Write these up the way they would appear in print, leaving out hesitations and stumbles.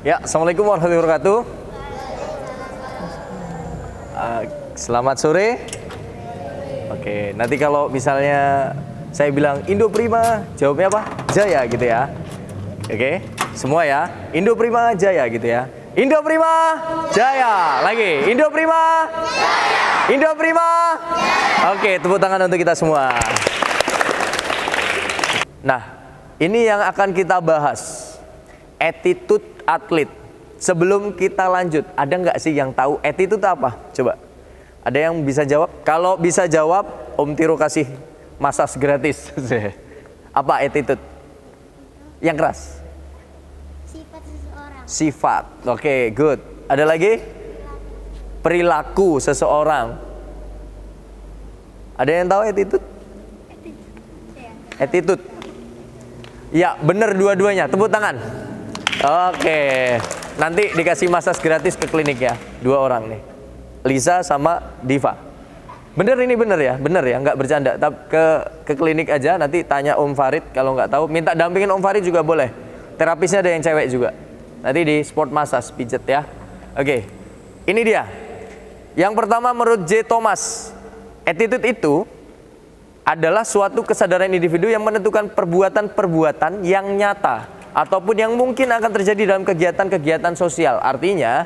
Ya, Assalamualaikum warahmatullahi wabarakatuh. Selamat sore. Oke, nanti kalau misalnya saya bilang Indo Prima, jawabnya apa? Jaya gitu ya. Oke, semua ya. Indo Prima Jaya gitu ya. Indo Prima Jaya. Lagi, Indo Prima Jaya. Indo Prima Jaya. Oke, tepuk tangan untuk kita semua. Nah, ini yang akan kita bahas. Attitude atlet. Sebelum kita lanjut, ada nggak sih yang tahu attitude apa? Coba. Ada yang bisa jawab? Kalau bisa jawab, Om Tiro kasih massage gratis. Apa attitude? Yang keras? Sifat seseorang. Sifat. Oke, good. Ada lagi? Perilaku seseorang. Ada yang tahu attitude? Attitude. Ya, benar dua-duanya. Tepuk tangan. Oke. Nanti dikasih massage gratis ke klinik ya. 2 orang nih. Lisa sama Diva. Bener ini bener ya, nggak bercanda. Ke klinik aja, nanti tanya Om Farid kalau nggak tahu. Minta dampingin Om Farid juga boleh. Terapisnya ada yang cewek juga. Nanti di sport massage pijet ya. Oke, ini dia. Yang pertama menurut J. Thomas, attitude itu adalah suatu kesadaran individu yang menentukan perbuatan-perbuatan yang nyata ataupun yang mungkin akan terjadi dalam kegiatan-kegiatan sosial. Artinya,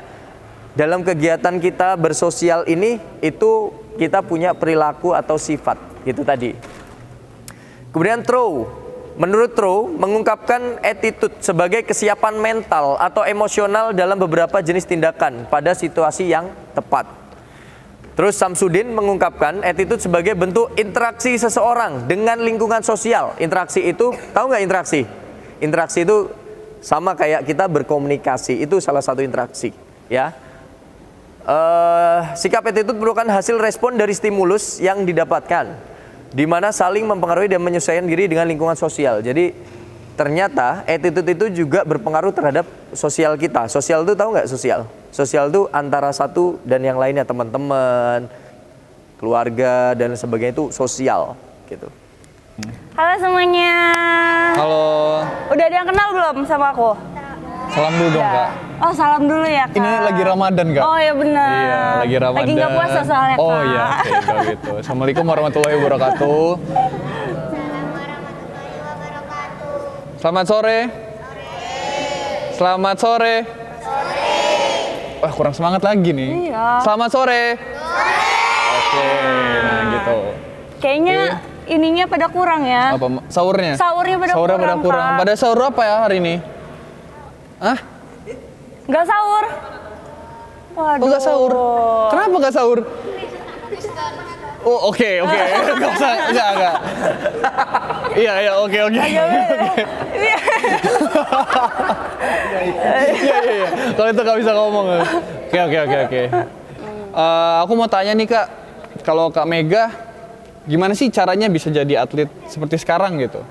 dalam kegiatan kita bersosial ini, itu kita punya perilaku atau sifat, gitu tadi. Kemudian Trow, menurut Trow, mengungkapkan attitude sebagai kesiapan mental atau emosional dalam beberapa jenis tindakan pada situasi yang tepat. Terus Samsudin mengungkapkan attitude sebagai bentuk interaksi seseorang dengan lingkungan sosial. Interaksi itu, tahu nggak interaksi? Interaksi itu sama kayak kita berkomunikasi, itu salah satu interaksi, ya. Sikap attitude merupakan hasil respon dari stimulus yang didapatkan, di mana saling mempengaruhi dan menyesuaikan diri dengan lingkungan sosial. Jadi ternyata attitude itu juga berpengaruh terhadap sosial kita. Sosial itu tahu nggak sosial? Sosial itu antara satu dan yang lainnya, teman-teman, keluarga dan sebagainya, itu sosial gitu. Halo semuanya. Halo. Udah ada yang kenal belum sama aku? Salam dulu dong, Kak. Oh, salam dulu ya, Kak. Ini lagi Ramadan, Kak. Oh, ya benar. Iya, lagi Ramadan. Lagi nggak puasa soalnya, Kak. Oh iya, oke, kalau gitu. Assalamualaikum warahmatullahi wabarakatuh. Assalamualaikum warahmatullahi wabarakatuh. Selamat sore. Selamat sore. Wah, kurang semangat lagi nih. Iya. Selamat sore. Oke, nah gitu. Kayaknya ininya pada kurang ya. Apa sahurnya? Sahurnya pada kurang, Kak. Pada sahur apa ya hari ini? Hah? Nggak sahur? Waduh. Oh, nggak sahur. Kenapa nggak sahur? Oh, oke. Nggak usah, enggak. Iya, oke. Iya. Iya. Kalau itu nggak bisa ngomong. Oke. Aku mau tanya nih, Kak. Kalau Kak Mega, gimana sih caranya bisa jadi atlet seperti sekarang gitu?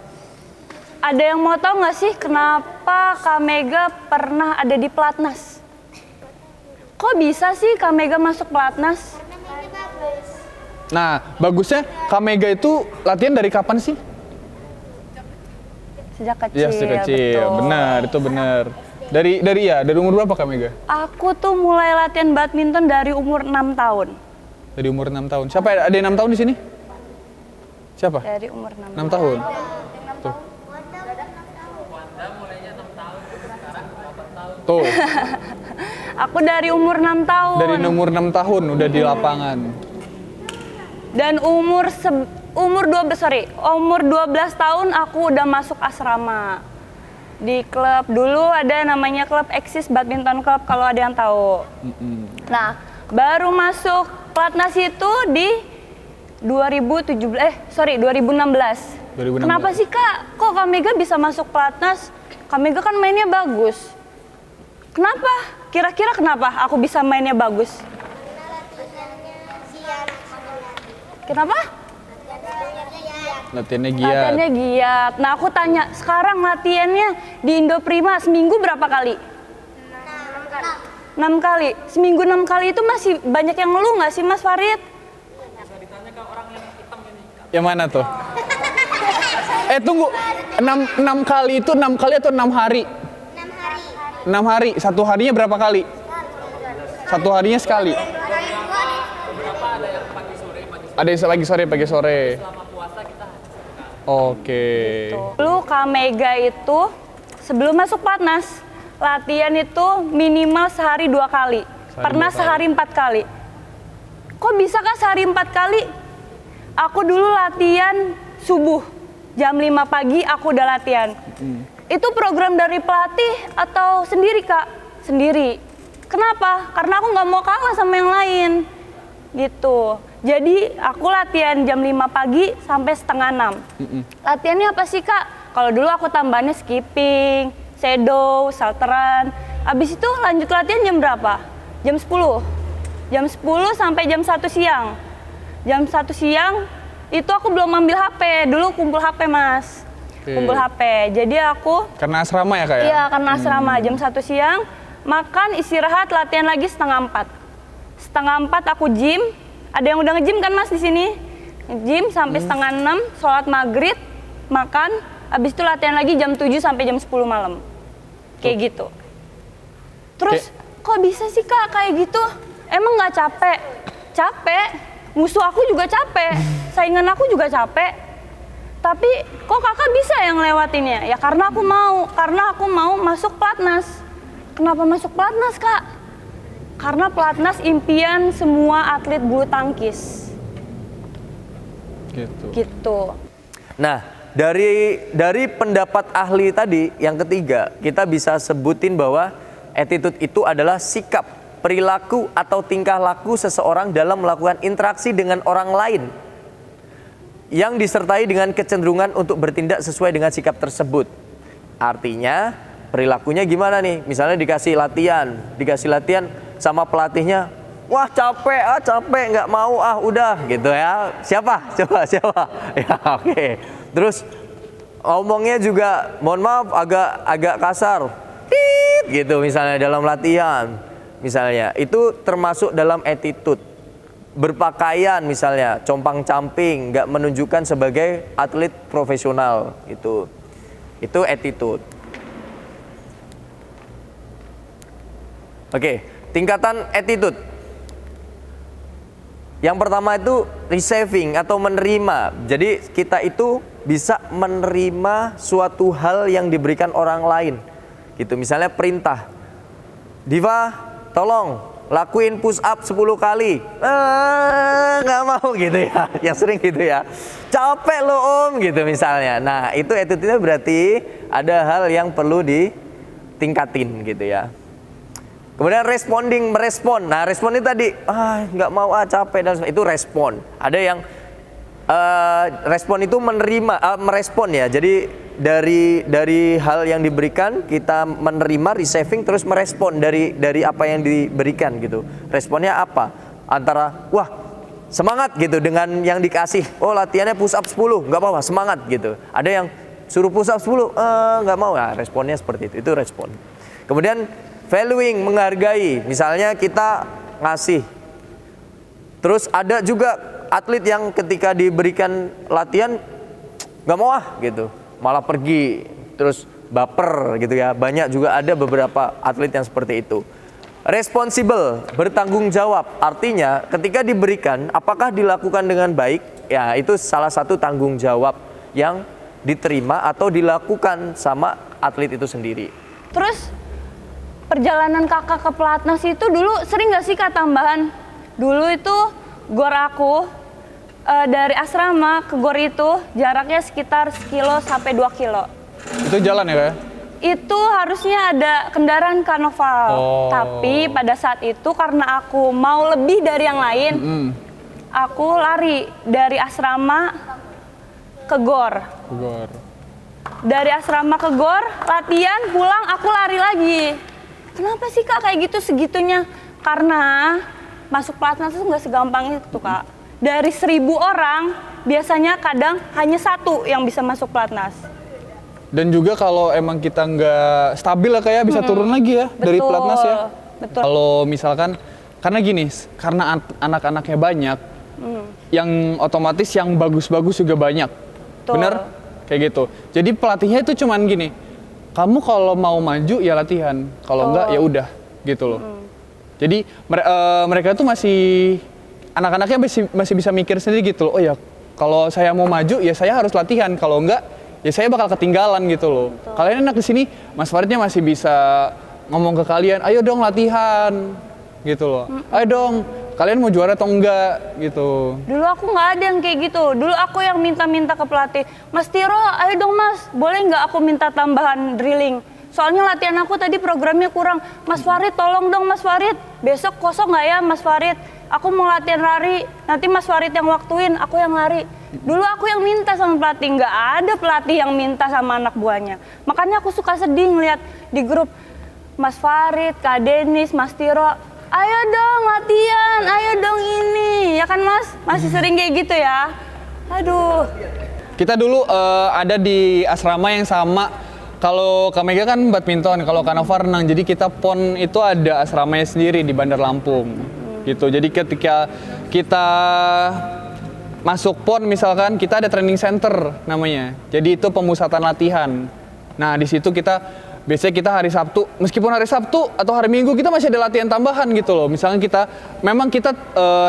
Ada yang mau tahu nggak sih kenapa Kak Mega pernah ada di Pelatnas? Kok bisa sih Kak Mega masuk Pelatnas? Namanya bagus. Nah, bagusnya Kak Mega itu latihan dari kapan sih? Sejak kecil. Iya, sejak kecil. Betul. Benar, itu benar. Dari umur berapa Kak Mega? Aku tuh mulai latihan badminton dari umur 6 tahun. Dari umur 6 tahun. Siapa ada yang 6 tahun di sini? Siapa? Dari umur 6 6 tahun. Tuh. Tuh. Aku dari umur 6 tahun. Dari umur 6 tahun udah di lapangan. Dan umur 12 tahun aku udah masuk asrama. Di klub dulu ada namanya klub Eksis Badminton Club kalau ada yang tahu. Nah, baru masuk Pelatnas itu di 2016. 2016. Kenapa sih Kak? Kok Kak Mega bisa masuk Pelatnas? Kak Mega kan mainnya bagus. Kenapa? Kira-kira kenapa aku bisa mainnya bagus? Kenapa? Latihannya giat. Latihannya giat. Nah, aku tanya, sekarang latihannya di Indo Prima seminggu berapa kali? 6 kali. Seminggu 6 kali itu masih banyak yang ngeluh nggak sih Mas Farid? Yang mana tuh? Tunggu. 6 kali itu 6 kali atau 6 hari? 6 hari. 6 hari. Satu harinya berapa kali? Satu harinya sekali. Ada yang pagi sore. Oke. Dulu Kak Mega itu sebelum masuk Platnas, latihan itu minimal sehari 2 kali. Pernah sehari 4 kali. Kok bisa Kak sehari 4 kali? Aku dulu latihan subuh. Jam 5 pagi aku udah latihan. Itu program dari pelatih atau sendiri Kak? Sendiri. Kenapa? Karena aku nggak mau kalah sama yang lain. Gitu. Jadi aku latihan jam 5 pagi sampai setengah 6. Latihannya apa sih Kak? Kalau dulu aku tambahannya skipping, shadow, salteran. Abis itu lanjut latihan jam berapa? Jam 10. Jam 10 sampai jam 1 siang. Jam 1 siang itu aku belum ambil HP. Dulu kumpul HP Mas. Kumpul HP. Jadi aku... Karena asrama ya Kak ya? Iya, karena asrama. Jam 1 siang, makan, istirahat, latihan lagi setengah 4. Setengah 4 aku gym. Ada yang udah nge-gym kan Mas di sini? Nge-gym sampai setengah 6, sholat maghrib, makan, habis itu latihan lagi jam 7 sampai jam 10 malam. Kayak gitu. Terus, kok bisa sih Kak kayak gitu? Emang nggak capek? Capek. Musuh aku juga capek. Saingan aku juga capek. Tapi kok Kakak bisa yang lewatinnya? Ya karena aku mau masuk Platnas. Kenapa masuk Platnas Kak? Karena Platnas impian semua atlet bulu tangkis. Gitu. Nah, dari pendapat ahli tadi yang ketiga, kita bisa sebutin bahwa attitude itu adalah sikap, perilaku atau tingkah laku seseorang dalam melakukan interaksi dengan orang lain yang disertai dengan kecenderungan untuk bertindak sesuai dengan sikap tersebut. Artinya, perilakunya gimana nih? Misalnya dikasih latihan sama pelatihnya, wah capek, nggak mau, udah gitu ya. Siapa? Coba. Ya oke. Terus ngomongnya juga, mohon maaf agak kasar, gitu misalnya dalam latihan. Misalnya itu termasuk dalam attitude. Berpakaian misalnya compang-camping, nggak menunjukkan sebagai atlet profesional, itu attitude. Oke, tingkatan attitude. Yang pertama itu receiving atau menerima. Jadi kita itu bisa menerima suatu hal yang diberikan orang lain. Gitu, misalnya perintah. Diva, tolong lakuin push up 10 kali. Nggak mau gitu ya. Yang sering gitu ya. Capek lo om gitu misalnya. Nah itu attitude-nya berarti ada hal yang perlu ditingkatin gitu ya. Kemudian merespon. Nah respon itu tadi, nggak mau, capek dan itu respon. Ada yang respon itu merespon ya. Jadi dari hal yang diberikan kita menerima, receiving, terus merespon dari apa yang diberikan gitu. Responnya apa? Antara wah semangat gitu dengan yang dikasih. Oh latihannya push up 10, nggak apa-apa, semangat gitu. Ada yang suruh push up 10, nggak mau. Nah, responnya seperti itu respon. Kemudian valuing, menghargai. Misalnya kita ngasih. Terus ada juga atlet yang ketika diberikan latihan nggak mau gitu, malah pergi, terus baper gitu ya. Banyak juga ada beberapa atlet yang seperti itu. Responsible, bertanggung jawab. Artinya ketika diberikan, apakah dilakukan dengan baik? Ya itu salah satu tanggung jawab yang diterima atau dilakukan sama atlet itu sendiri. Terus perjalanan Kakak ke Platnas itu dulu sering nggak sih Kak tambahan? Dulu itu gor aku dari asrama ke gor itu jaraknya sekitar 1 kilo sampai 2 kilo. Itu jalan ya Kak? Itu harusnya ada kendaraan karnaval. Tapi pada saat itu karena aku mau lebih dari yang lain, aku lari dari asrama ke gor. Dari asrama ke gor, latihan, pulang aku lari lagi. Kenapa sih Kak kayak gitu segitunya? Karena masuk Platnas itu nggak segampang itu Kak. Dari 1.000 orang, biasanya kadang hanya 1 yang bisa masuk Platnas. Dan juga kalau emang kita nggak stabil ya kayak bisa turun lagi ya. Betul, dari Platnas ya. Betul. Kalau misalkan, karena gini, karena anak-anaknya banyak, yang otomatis yang bagus-bagus juga banyak. Betul. Bener? Kayak gitu. Jadi pelatihnya itu cuman gini, kamu kalau mau maju ya latihan, kalau enggak ya udah gitu loh. Jadi mereka tuh anak-anaknya masih bisa mikir sendiri gitu loh. Oh ya, kalau saya mau maju ya saya harus latihan, kalau enggak ya saya bakal ketinggalan gitu loh. Kalian enak di sini, Mas Faridnya masih bisa ngomong ke kalian, ayo dong latihan gitu loh. Ayo dong, kalian mau juara atau enggak gitu. Dulu aku nggak ada yang kayak gitu. Dulu aku yang minta-minta ke pelatih, Mas Tiro, ayo dong Mas, boleh nggak aku minta tambahan drilling? Soalnya latihan aku tadi programnya kurang. Mas Farid, tolong dong Mas Farid. Besok kosong nggak ya Mas Farid? Aku mau latihan lari. Nanti Mas Farid yang waktuin, aku yang lari. Dulu aku yang minta sama pelatih. Nggak ada pelatih yang minta sama anak buahnya. Makanya aku suka sedih ngeliat di grup Mas Farid, Kak Denis, Mas Tiro. Ayo dong latihan, ayo dong ini. Ya kan Mas? Masih sering kayak gitu ya? Aduh. Kita dulu ada di asrama yang sama. Kalau Kak Mega kan badminton, kalau Kak Nova renang. Jadi kita PON itu ada asramanya sendiri di Bandar Lampung. Gitu. Jadi ketika kita masuk PON misalkan, kita ada training center namanya. Jadi itu pemusatan latihan. Nah, di situ biasanya kita hari Sabtu, meskipun hari Sabtu atau hari Minggu kita masih ada latihan tambahan gitu loh. Misalnya memang kita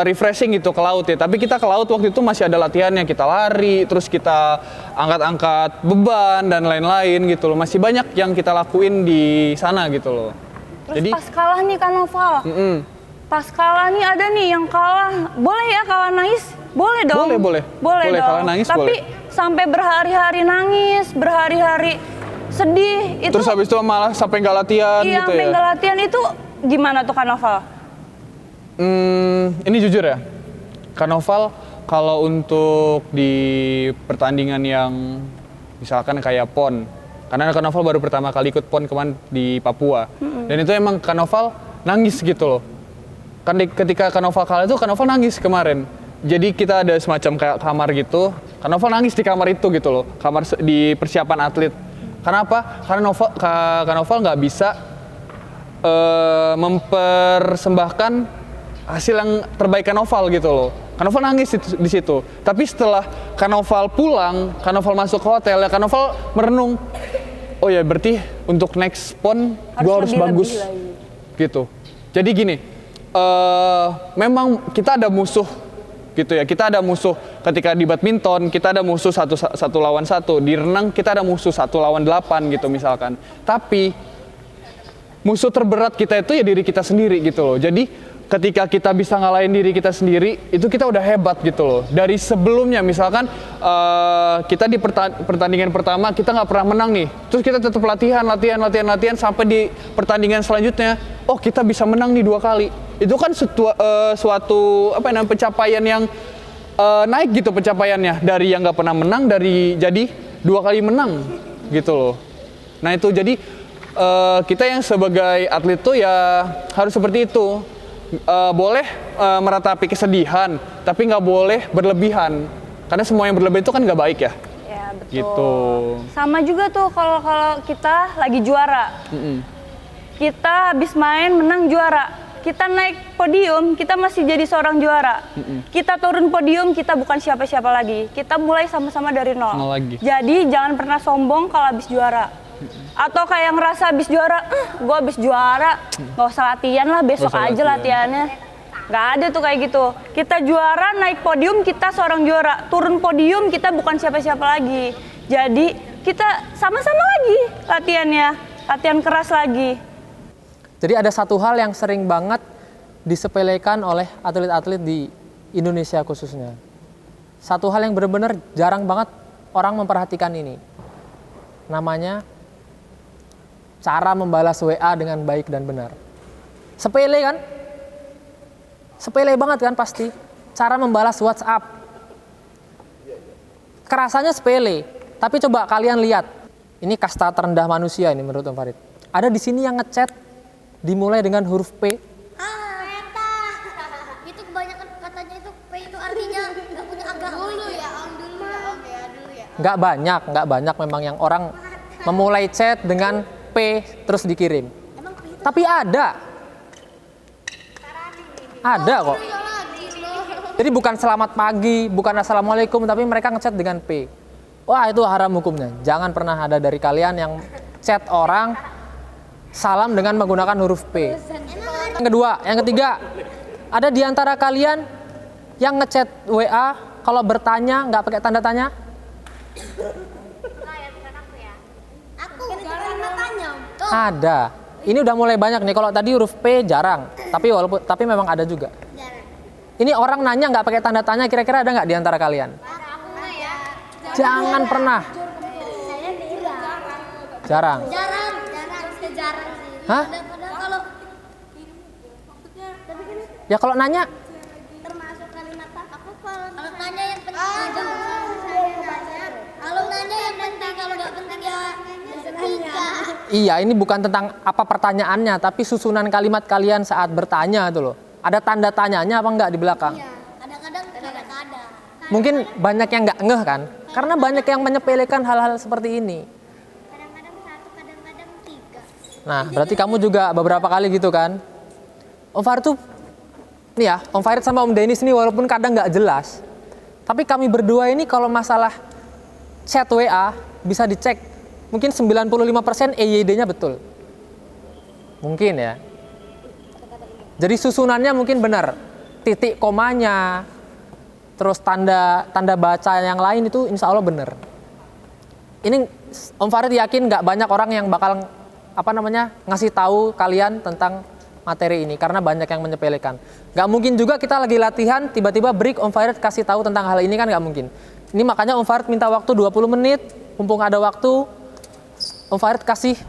refreshing gitu ke laut ya, tapi kita ke laut waktu itu masih ada latihannya, kita lari, terus kita angkat-angkat beban dan lain-lain gitu loh. Masih banyak yang kita lakuin di sana gitu loh. Terus Jadi pas kalah nih Kak Noval, pas kalah nih ada nih yang kalah, boleh ya kalah nangis? Boleh dong. Boleh dong. kalah nangis, tapi boleh. sampai berhari-hari nangis, berhari-hari sedih itu. Terus habis itu malah sampai nggak latihan iya, gitu sampai ya? nggak latihan itu gimana tuh Kak Noval? Ini jujur ya, Kak Noval kalau untuk di pertandingan yang misalkan kayak PON, karena Kak Noval baru pertama kali ikut PON kemarin di Papua, dan itu emang Kak Noval nangis gitu loh. Kan ketika Kak Noval kalah itu Kak Noval nangis kemarin. Jadi kita ada semacam kayak kamar gitu, Kak Noval nangis di kamar itu gitu loh, kamar di persiapan atlet. Kenapa? Karena Kak Noval nggak bisa mempersembahkan hasil yang terbaik Kak Noval gitu loh. Kak Noval nangis di situ. Tapi setelah Kak Noval pulang, Kak Noval masuk ke hotel, ya Kak Noval merenung. Oh ya berarti untuk next PON gue harus bagus gitu. Jadi gini, memang kita ada musuh gitu ya, kita ada musuh ketika di badminton, kita ada musuh satu lawan satu, di renang kita ada musuh 1 lawan 8 gitu misalkan. Tapi musuh terberat kita itu ya diri kita sendiri gitu loh. Jadi ketika kita bisa ngalahin diri kita sendiri, itu kita udah hebat gitu loh. Dari sebelumnya misalkan kita di pertandingan pertama kita nggak pernah menang nih, terus kita tetap latihan sampai di pertandingan selanjutnya, oh kita bisa menang nih 2 kali. Itu kan suatu pencapaian yang naik gitu pencapaiannya, dari yang nggak pernah menang jadi 2 kali menang gitu loh. Nah itu jadi kita yang sebagai atlet tuh ya harus seperti itu. Boleh meratapi kesedihan, tapi nggak boleh berlebihan, karena semua yang berlebihan itu kan nggak baik ya. Ya betul. Gitu. Sama juga tuh kalau kita lagi juara, kita habis main menang juara, kita naik podium, kita masih jadi seorang juara. Kita turun podium, kita bukan siapa-siapa lagi. Kita mulai sama-sama dari nol. Lagi. Jadi jangan pernah sombong kalau habis juara. Atau kayak ngerasa habis juara, gue habis juara, gak usah latihan lah, besok aja latihannya. Gak ada tuh kayak gitu. Kita juara, naik podium, kita seorang juara. Turun podium, kita bukan siapa-siapa lagi. Jadi kita sama-sama lagi latihannya, latihan keras lagi. Jadi ada satu hal yang sering banget disepelekan oleh atlet-atlet di Indonesia khususnya. Satu hal yang benar-benar jarang banget orang memperhatikan ini. Namanya cara membalas WA dengan baik dan benar. Sepele kan? Sepele banget kan pasti. Cara membalas WhatsApp. Kerasanya sepele. Tapi coba kalian lihat. Ini kasta terendah manusia ini menurut Om Farid. Ada di sini yang ngechat dimulai dengan huruf P. Kereta. Itu kebanyakan katanya itu P itu artinya nggak punya agama. Dulu ya Om, dulu ya. Nggak banyak memang yang orang memulai chat dengan P terus dikirim. Tapi ada kok. Jadi bukan selamat pagi, bukan assalamualaikum, tapi mereka ngechat dengan P. Wah itu haram hukumnya. Jangan pernah ada dari kalian yang chat orang salam dengan menggunakan huruf P. Yang kedua, yang ketiga, ada di antara kalian yang ngechat WA kalau bertanya nggak pakai tanda tanya? Aku kalimat tanya. Ada. Ini udah mulai banyak nih. Kalau tadi huruf P jarang, tapi memang ada juga. Ini orang nanya nggak pakai tanda tanya, kira-kira ada nggak di antara kalian? Aku mah ya. Jangan pernah. Saya Jarang. jarang sih. Hah? Padahal kalau Ya kalau nanya, termasuk kalimat aku kalau nanya yang penting kalau nanya yang penting, kalau nggak penting ya seketika. iya ini bukan tentang apa pertanyaannya, tapi susunan kalimat kalian saat bertanya itu loh. Ada tanda tanyanya apa enggak di belakang? Iya, kadang-kadang. Mungkin banyak yang nggak ngeh kan? Karena banyak yang menyepelekan hal-hal seperti ini. Kadang-kadang satu, kadang-kadang tiga. Nah, berarti kamu juga beberapa kali gitu kan? Om Farid tuh, nih ya, Om Farid sama Om Dennis ini walaupun kadang nggak jelas, tapi kami berdua ini kalau masalah chat WA bisa dicek, mungkin 95% EYD-nya betul. Mungkin ya. Jadi susunannya mungkin benar, titik komanya, terus tanda baca yang lain itu insya Allah benar. Ini Om Farid yakin nggak banyak orang yang bakal ngasih tahu kalian tentang materi ini karena banyak yang menyepelekan. Nggak mungkin juga kita lagi latihan tiba-tiba break Om Farid kasih tahu tentang hal ini, kan nggak mungkin. Ini makanya Om Farid minta waktu 20 menit, mumpung ada waktu, Om Farid kasih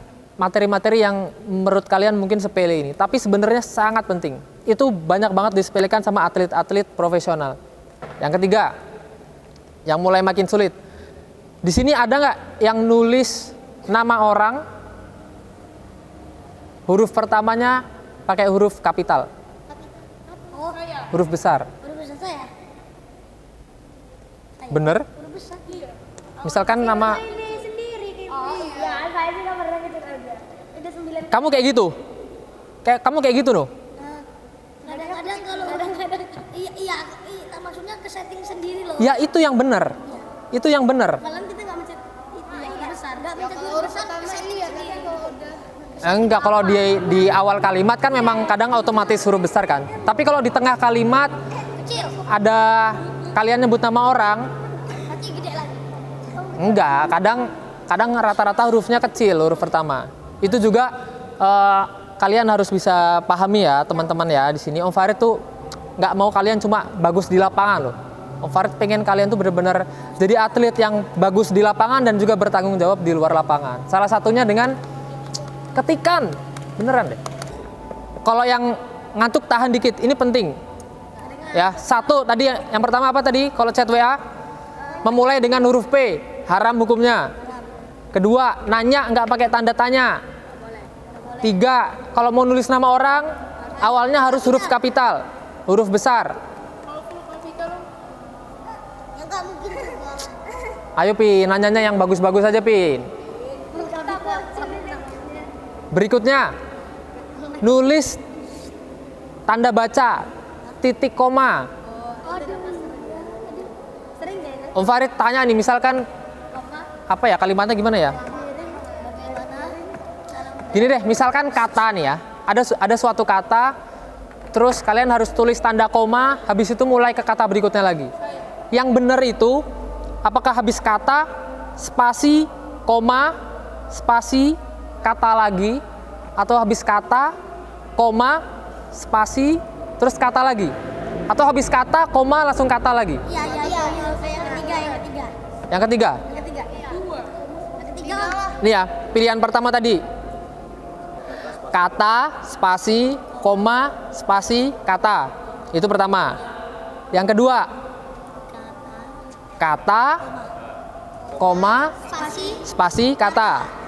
materi-materi yang menurut kalian mungkin sepele ini, tapi sebenarnya sangat penting. Itu banyak banget disepelekan sama atlet-atlet profesional. Yang ketiga, yang mulai makin sulit. Di sini ada nggak yang nulis nama orang, huruf pertamanya pakai huruf kapital, Oh, huruf besar? udah besar saya. Bener? Udah besar. Misalkan nama, Ini sendiri gitu. Oh iya, saya juga pernah gitu aja. Udah 9. kamu kayak gitu? Kamu kayak gitu loh? Kadang-kadang kalau iya, maksudnya ke setting sendiri loh. Ya itu yang benar. Itu yang benar. Malam kita nggak mencet itu yang besar, nggak mencet huruf besar ke setting sendiri. Enggak, kalau di awal kalimat kan memang kadang otomatis huruf besar kan. Tapi kalau di tengah kalimat Kecil, ada kalian nyebut nama orang, nanti gede lagi. enggak, kadang rata-rata hurufnya kecil, huruf pertama. Itu juga kalian harus bisa pahami ya teman-teman ya di sini. Om Farid tuh nggak mau kalian cuma bagus di lapangan loh. Om Farid pengen kalian tuh benar-benar jadi atlet yang bagus di lapangan dan juga bertanggung jawab di luar lapangan. Salah satunya dengan ketikan, beneran deh. Kalau yang ngantuk tahan dikit, ini penting. Ya, satu tadi yang pertama apa tadi? Kalau chat WA memulai dengan huruf P, haram hukumnya. Kedua, nanya nggak pakai tanda tanya. Tiga, kalau mau nulis nama orang, awalnya harus huruf kapital, huruf besar. Yang nggak mungkin juga. Ayo Pin, nanyanya yang bagus-bagus aja Pin. Berikutnya, nulis tanda baca, titik koma. Sering deh. Om Farid tanya nih, misalkan apa ya kalimatnya gimana ya? Gini deh, misalkan kata nih ya, ada suatu kata, terus kalian harus tulis tanda koma, habis itu mulai ke kata berikutnya lagi. Yang benar itu, apakah habis kata, spasi, koma, spasi, kata lagi, atau habis kata, koma, spasi, terus kata lagi, atau habis kata, koma, langsung kata lagi. Iya. Yang ketiga. Yang ketiga, Yang ketiga. nih ya, pilihan pertama tadi, kata, spasi, koma, spasi, kata. Itu pertama. Yang kedua, kata, koma, spasi, kata.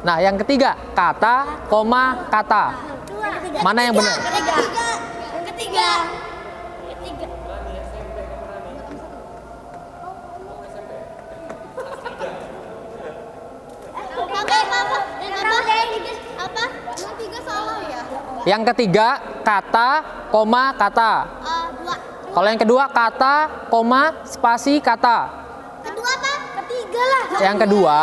Nah, yang ketiga, kata, koma, kata. Mana yang benar? Yang ketiga. Apa? Yang tiga salah ya? Yang ketiga, kata, koma, kata. Dua. Kalau yang kedua, kata, koma, spasi, kata. Kedua apa? Ketiga lah. Yang kedua,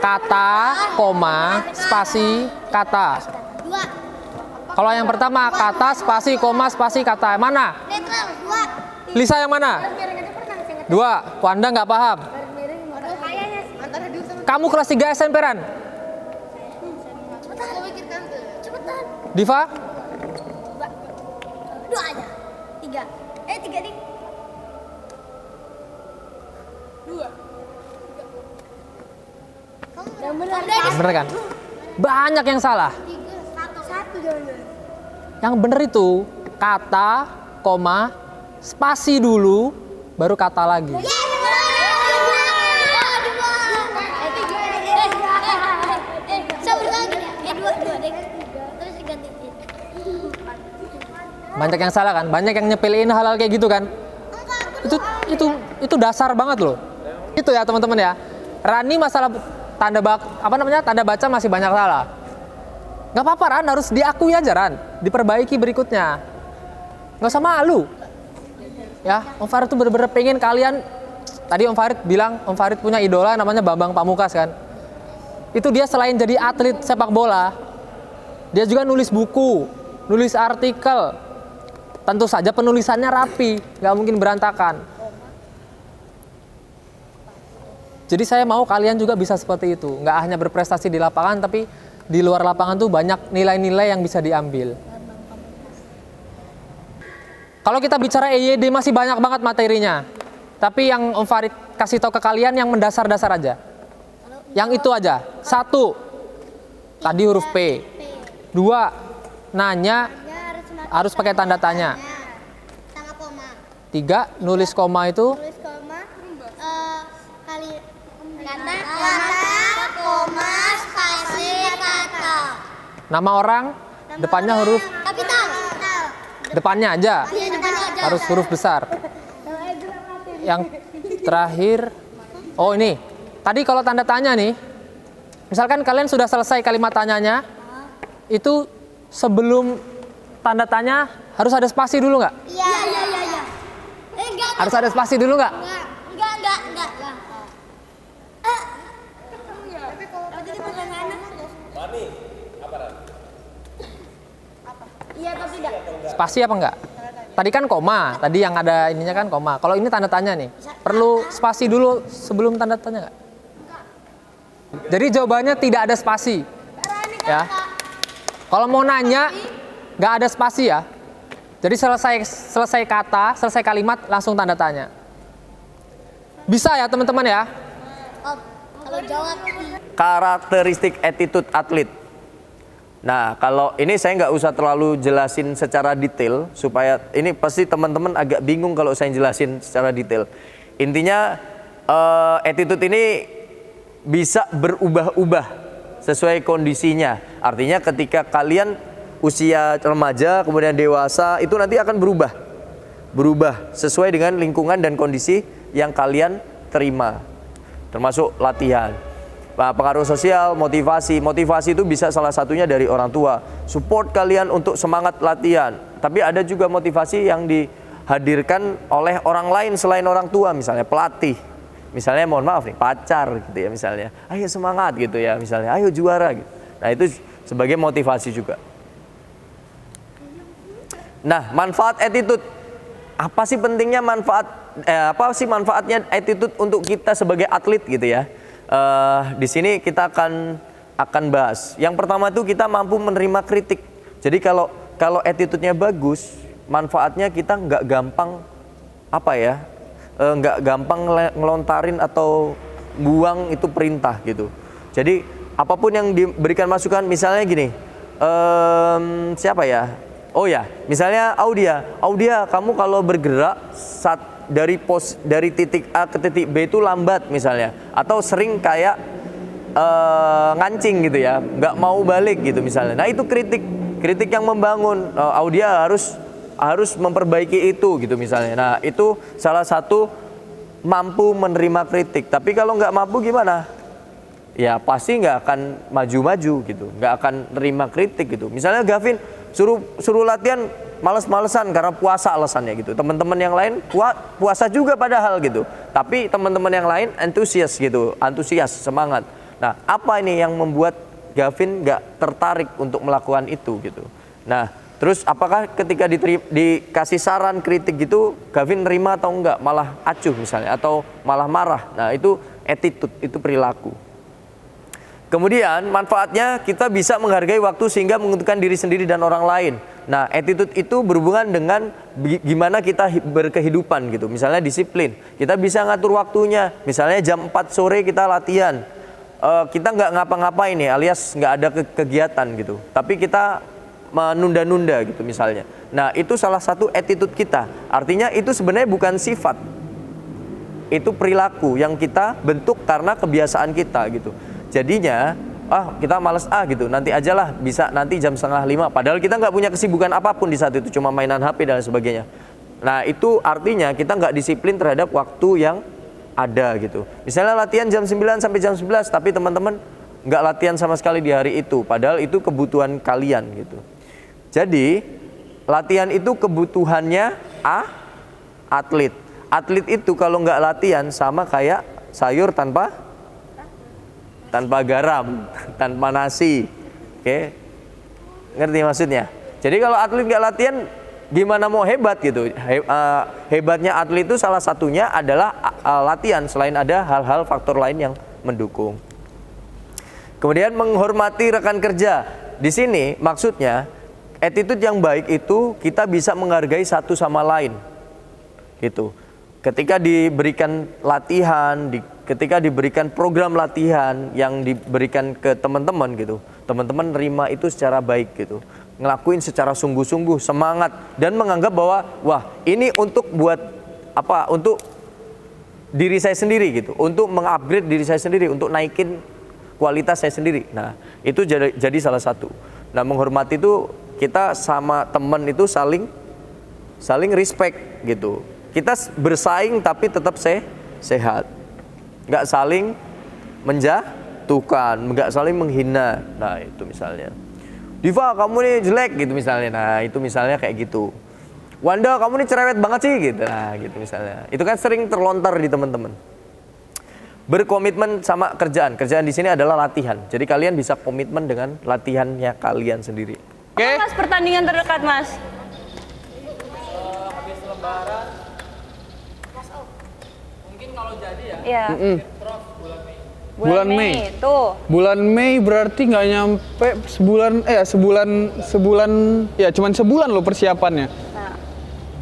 kata, koma, spasi, kata. Dua. Kalau yang pertama kata, spasi, koma, spasi, kata. Mana? Netral. Dua. Lisa yang mana? Dua. Wanda nggak paham. Aduh, kayaknya antara dua sama Kamu kelas 3 SMP Ran? cepetan. Cepetan. Diva? Dua. Dua aja. Tiga. Tiga nih. Dua. Yang benar. Bener kan? Banyak yang salah. Satu jangan. Yang bener itu kata, koma, spasi dulu, baru kata lagi. Banyak yang salah kan? Banyak yang nyepelein hal-hal kayak gitu kan? Itu dasar banget loh. Itu ya teman-teman ya. Rani masalah tanda baca masih banyak salah. Nggak apa-apa Ran, harus diakui aja Ran, diperbaiki berikutnya. Nggak usah malu. Ya, Om Farid tuh bener-bener pengen kalian. Tadi Om Farid bilang Om Farid punya idola namanya Bambang Pamungkas kan. Itu dia selain jadi atlet sepak bola, dia juga nulis buku, nulis artikel. Tentu saja penulisannya rapi, nggak mungkin berantakan. Jadi saya mau kalian juga bisa seperti itu, nggak hanya berprestasi di lapangan, tapi di luar lapangan tuh banyak nilai-nilai yang bisa diambil. Kalau kita bicara EYD masih banyak banget materinya, tapi yang Om Farid kasih tahu ke kalian yang mendasar-dasar aja. Yang itu aja. 1, tadi huruf P. 2, nanya harus pakai tanda tanya. Sama koma. 3, nulis koma itu Tulis koma. Kali kata, koma, spasi, kata. nama orang, depannya huruf, Kapital. depannya aja. Iya, depannya aja. Harus huruf besar. Yang terakhir, oh ini. Tadi kalau tanda tanya nih, misalkan kalian sudah selesai kalimat tanyanya, itu sebelum tanda tanya harus ada spasi dulu nggak? Iya. Enggak. Harus ada spasi dulu nggak? Enggak. Tapi kalau tadi pertanyaannya Iya, tapi enggak. Spasi apa enggak? Tadi kan koma, tadi yang ada ininya kan koma. Kalau ini tanda tanya nih, perlu spasi dulu sebelum tanda tanya nggak? Jadi jawabannya tidak ada spasi. Ya. Kalau mau nanya, nggak ada spasi ya. Jadi selesai kata, selesai kalimat, langsung tanda tanya. Bisa ya teman-teman ya? Kalau jawab Karakteristik attitude atlet. Nah, kalau ini saya nggak usah terlalu jelasin secara detail, supaya ini pasti teman-teman agak bingung kalau saya jelasin secara detail. Intinya attitude ini bisa berubah-ubah sesuai kondisinya. Artinya ketika kalian usia remaja kemudian dewasa itu nanti akan berubah sesuai dengan lingkungan dan kondisi yang kalian terima, termasuk latihan. Nah, pengaruh sosial, motivasi itu bisa salah satunya dari orang tua, support kalian untuk semangat latihan. Tapi ada juga motivasi yang dihadirkan oleh orang lain selain orang tua, misalnya pelatih. Misalnya mohon maaf nih, pacar gitu ya misalnya. Ayo semangat gitu ya misalnya, ayo juara gitu. Nah, itu sebagai motivasi juga. Nah, manfaat attitude. Apa sih pentingnya apa sih manfaatnya attitude untuk kita sebagai atlet gitu ya? Di sini kita akan bahas. Yang pertama itu kita mampu menerima kritik. Jadi kalau attitude-nya bagus, manfaatnya kita nggak gampang nggak gampang ngelontarin atau buang itu perintah gitu. Jadi apapun yang diberikan masukan, misalnya gini, siapa ya? Oh ya, misalnya Audia, kamu kalau bergerak dari titik A ke titik B itu lambat misalnya, atau sering kayak ngancing gitu ya, nggak mau balik gitu misalnya. Nah itu kritik yang membangun. Audia harus memperbaiki itu gitu misalnya. Nah itu salah satu mampu menerima kritik. Tapi kalau nggak mampu gimana? Ya pasti nggak akan maju-maju gitu, nggak akan nerima kritik gitu. Misalnya Gavin suruh latihan males-malesan karena puasa alasannya gitu. Teman-teman yang lain puasa juga padahal gitu. Tapi teman-teman yang lain antusias gitu, antusias, semangat. Nah, apa ini yang membuat Gavin nggak tertarik untuk melakukan itu gitu? Nah, terus apakah ketika dikasih saran kritik gitu, Gavin nerima atau enggak? Malah acuh misalnya, atau malah marah. Nah, itu attitude, itu perilaku. Kemudian manfaatnya kita bisa menghargai waktu sehingga menguntungkan diri sendiri dan orang lain. Nah, attitude itu berhubungan dengan gimana kita berkehidupan gitu. Misalnya disiplin, kita bisa ngatur waktunya. Misalnya jam 4 sore kita latihan. Kita nggak ngapa-ngapain nih, alias nggak ada kegiatan gitu. Tapi kita menunda-nunda gitu misalnya. Nah, itu salah satu attitude kita. Artinya itu sebenarnya bukan sifat. Itu perilaku yang kita bentuk karena kebiasaan kita gitu. Jadinya, kita males gitu, nanti aja lah, bisa nanti jam 4:30. Padahal kita nggak punya kesibukan apapun di saat itu, cuma mainan HP dan sebagainya. Nah, itu artinya kita nggak disiplin terhadap waktu yang ada gitu. Misalnya latihan jam 9 sampai jam 11, tapi teman-teman nggak latihan sama sekali di hari itu, padahal itu kebutuhan kalian gitu. Jadi, latihan itu kebutuhannya atlet. Atlet itu kalau nggak latihan sama kayak sayur tanpa garam, tanpa nasi. Oke. Ngerti maksudnya? Jadi kalau atlet nggak latihan, gimana mau hebat gitu? Hebatnya atlet itu salah satunya adalah latihan, selain ada hal-hal faktor lain yang mendukung. Kemudian menghormati rekan kerja. Di sini maksudnya attitude yang baik itu kita bisa menghargai satu sama lain. Gitu. Ketika diberikan latihan, ketika diberikan program latihan yang diberikan ke teman-teman gitu, teman-teman nerima itu secara baik gitu, ngelakuin secara sungguh-sungguh, semangat, dan menganggap bahwa wah ini untuk buat apa? Untuk diri saya sendiri gitu, untuk mengupgrade diri saya sendiri, untuk naikin kualitas saya sendiri. Nah, itu jadi salah satu. Nah, menghormati itu kita sama teman itu saling respect gitu. Kita bersaing tapi tetap sehat. Nggak saling menjatuhkan, nggak saling menghina. Nah, itu misalnya. Diva, kamu nih jelek gitu misalnya. Nah, itu misalnya kayak gitu. Wanda, kamu nih cerewet banget sih gitu. Nah, gitu misalnya. Itu kan sering terlontar di teman-teman. Berkomitmen sama kerjaan. Kerjaan di sini adalah latihan. Jadi kalian bisa komitmen dengan latihannya kalian sendiri. Oke. Mas, pertandingan terdekat, Mas. Habis lebaran, mungkin kalau jadi ya. Iya. Bulan Mei. Tuh. Bulan Mei berarti nggak nyampe sebulan ya cuman sebulan loh persiapannya. Nah.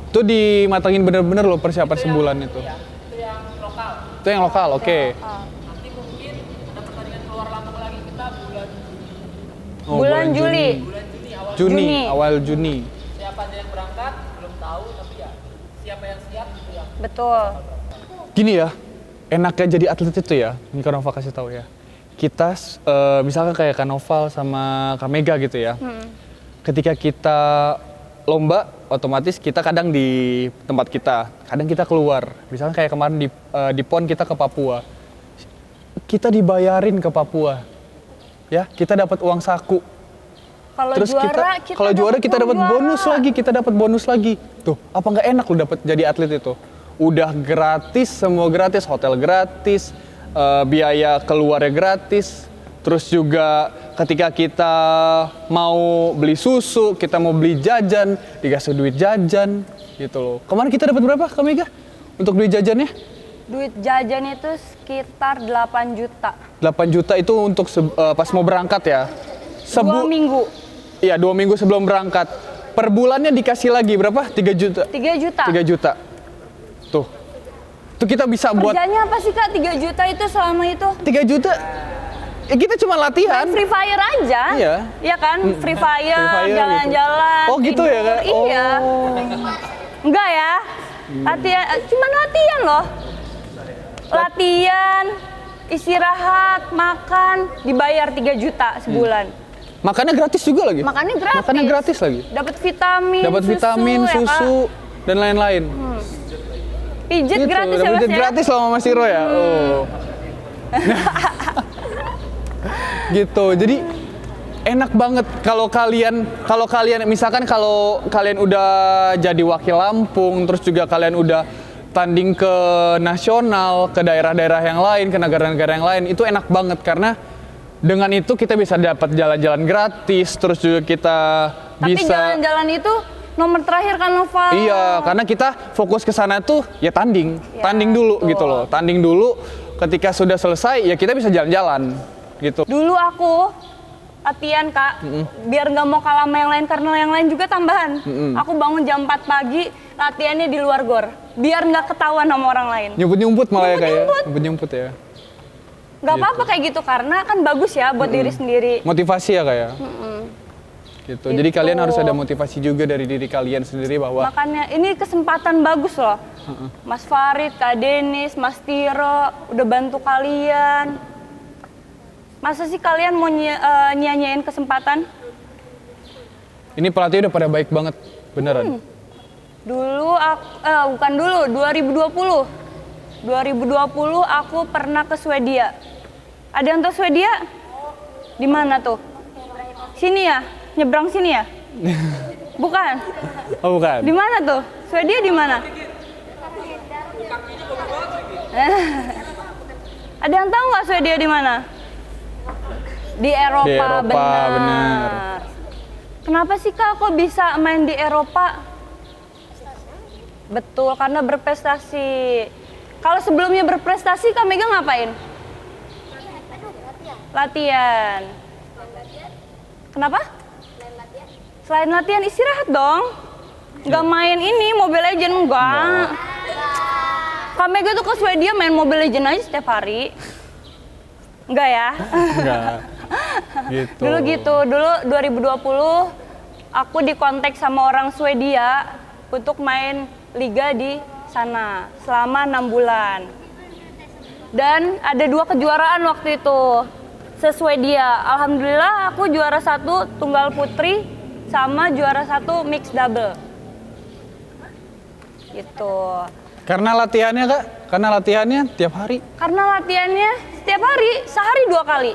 Itu dimatangin bener-bener loh persiapan sebulan itu. Itu yang lokal. Itu yang lokal, oke. Nanti mungkin ada pertandingan keluar Lampung lagi kita bulan Oh, bulan Juli. Juni, awal Juni. siapa aja yang berangkat belum tahu, tapi ya siapa yang siap gitu ya. Betul. Gini ya, enaknya jadi atlet itu ya, ini Kak Nova kasih tahu ya. Kita misalkan kayak Kak Noval sama Kak Mega gitu ya. Ketika kita lomba, otomatis kita kadang di tempat kita, kadang kita keluar. Misalkan kayak kemarin di PON kita ke Papua. Kita dibayarin ke Papua. Ya, kita dapat uang saku. Kalau Terus juara kita dapat bonus lagi, kita dapat bonus lagi. Tuh, apa nggak enak lu dapat jadi atlet itu? Udah gratis, semua gratis, hotel gratis, biaya keluarnya gratis. Terus juga ketika kita mau beli susu, kita mau beli jajan, dikasih duit jajan gitu loh. Kemarin kita dapat berapa, Kak Mega? Untuk beli jajannya? Duit jajan itu sekitar 8 juta. 8 juta itu untuk pas mau berangkat ya. 2 minggu. Iya, 2 minggu sebelum berangkat. Per bulannya dikasih lagi berapa? 3 juta. 3 juta. 3 juta. Tuh. Tuh kita bisa buat Kerjanya apa sih, Kak? 3 juta itu selama itu? 3 juta. Ya kita cuma latihan. Free Fire aja. Iya. Iya kan? Free Fire, Fire jalan-jalan. gitu. Oh, gitu ya, Kak? Iya. Enggak ya? Latihan, cuman latihan loh. Latihan, istirahat, makan, dibayar 3 juta sebulan. Makannya gratis juga lagi. Makannya gratis. Makannya gratis lagi. Dapat vitamin, Dapat vitamin, ya, Kak? susu, dan lain-lain. Pijit Gitu, gratis ya, dapat Mas pijit ya? gratis sama Mas Iro ya. Oh. Gitu. Jadi enak banget kalau kalian misalkan kalau kalian udah jadi wakil Lampung, terus juga kalian udah tanding ke nasional, ke daerah-daerah yang lain, ke negara-negara yang lain, itu enak banget karena dengan itu kita bisa dapat jalan-jalan gratis, terus juga kita Tapi bisa jalan-jalan itu nomor terakhir kan Noval. iya, karena kita fokus ke sana tuh ya tanding. Ya, Tanding dulu betul. gitu loh. Tanding dulu, ketika sudah selesai ya kita bisa jalan-jalan gitu. Dulu aku latihan Kak, biar nggak mau kalah sama yang lain karena yang lain juga tambahan. Aku bangun jam 4 pagi, latihannya di luar gor, biar nggak ketahuan sama orang lain. Nyumput-nyumput malah ya kayak. Nyumput-nyumput. Nyumput-nyumput ya. Nggak apa-apa kayak gitu karena kan bagus ya buat diri sendiri. Motivasi ya kayak. Gitu. Jadi Gitu. kalian harus ada motivasi juga dari diri kalian sendiri bahwa Makanya ini kesempatan bagus loh. Mas Farid, Kak Denis, Mas Tiro udah bantu kalian. Masa sih kalian mau nyanyain kesempatan? ini pelatih udah pada baik banget, beneran. Dulu bukan dulu, 2020. 2020 aku pernah ke Swedia. Ada yang tahu Swedia? Di mana tuh? Sini ya? Nyebrang sini ya? Bukan. Oh bukan. Di mana tuh? Swedia di mana? Ada yang tahu nggak Swedia di mana? Di Eropa, Di Eropa, benar. Kenapa sih Kak kok bisa main di Eropa? Betul, karena berprestasi. Kalau sebelumnya berprestasi, Kak Mega ngapain? Latihan. Kenapa? Selain latihan istirahat dong. Nggak main ini Mobile Legends, enggak. Kak Mega tuh ke Swedia main Mobile Legends aja setiap hari. Enggak ya? Enggak. Gitu. Dulu gitu, dulu 2020 aku dikontak sama orang Swedia untuk main liga di sana selama 6 bulan. Dan ada 2 kejuaraan waktu itu se-Swedia. Alhamdulillah aku juara 1 tunggal putri sama juara 1 mix double. Gitu. Karena latihannya Kak, karena latihannya tiap hari. Karena latihannya setiap hari, sehari 2 kali.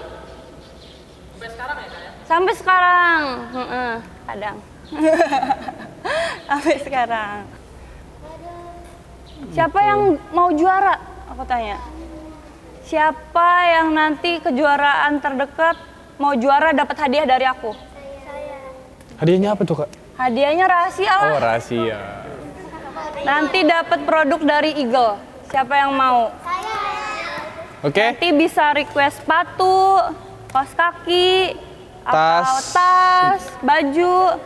Sampai sekarang ya Kak ya? Sampai sekarang, kadang. Sampai sekarang. Siapa yang mau juara? Aku tanya. Siapa yang nanti kejuaraan terdekat mau juara dapat hadiah dari aku? Hadiahnya apa tuh Kak? Hadiahnya rahasia lah. Oh rahasia. Nanti dapat produk dari Eagle. Siapa yang mau? Oke. Nanti bisa request sepatu, kaos kaki, atau tas, baju.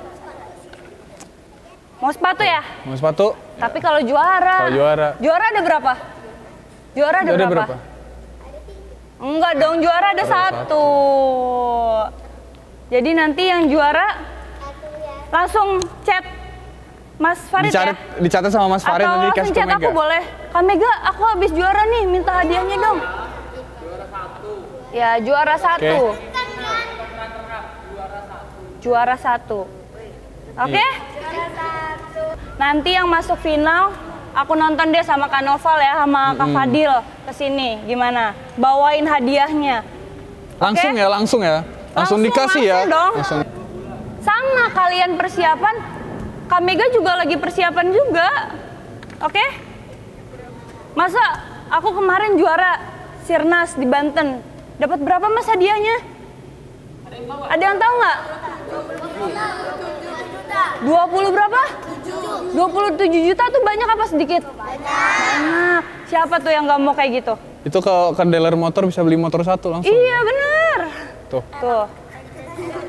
Mau sepatu ya? Mau sepatu? Tapi kalau juara. Kalau juara. Juara ada berapa? Juara ada berapa? Enggak dong, juara ada 1. Jadi nanti yang juara langsung chat Mas Farid ya? Dicatat sama Mas Farid Atau nanti langsung dikasih ke chat Mega. aku boleh. Kak Mega, aku habis juara nih, minta hadiahnya dong. Ya, juara 1. Oke. Juara 1. Oke? Nanti yang masuk final, aku nonton deh sama Kak Noval ya, sama Kak Fadil kesini. Gimana? Bawain hadiahnya. Langsung Oke? ya, langsung ya. Langsung dikasih ya. langsung dong. Langsung. Sama kalian persiapan, Kak Mega juga lagi persiapan juga. Oke? Masa aku kemarin juara Sirnas di Banten. Dapat berapa Mas hadiahnya? Ada yang tahu nggak? 20 berapa? 27 juta tuh banyak apa sedikit? Banyak. Siapa tuh yang nggak mau kayak gitu? Itu ke dealer motor bisa beli motor 1 langsung. Iya bener. Tuh. Tuh.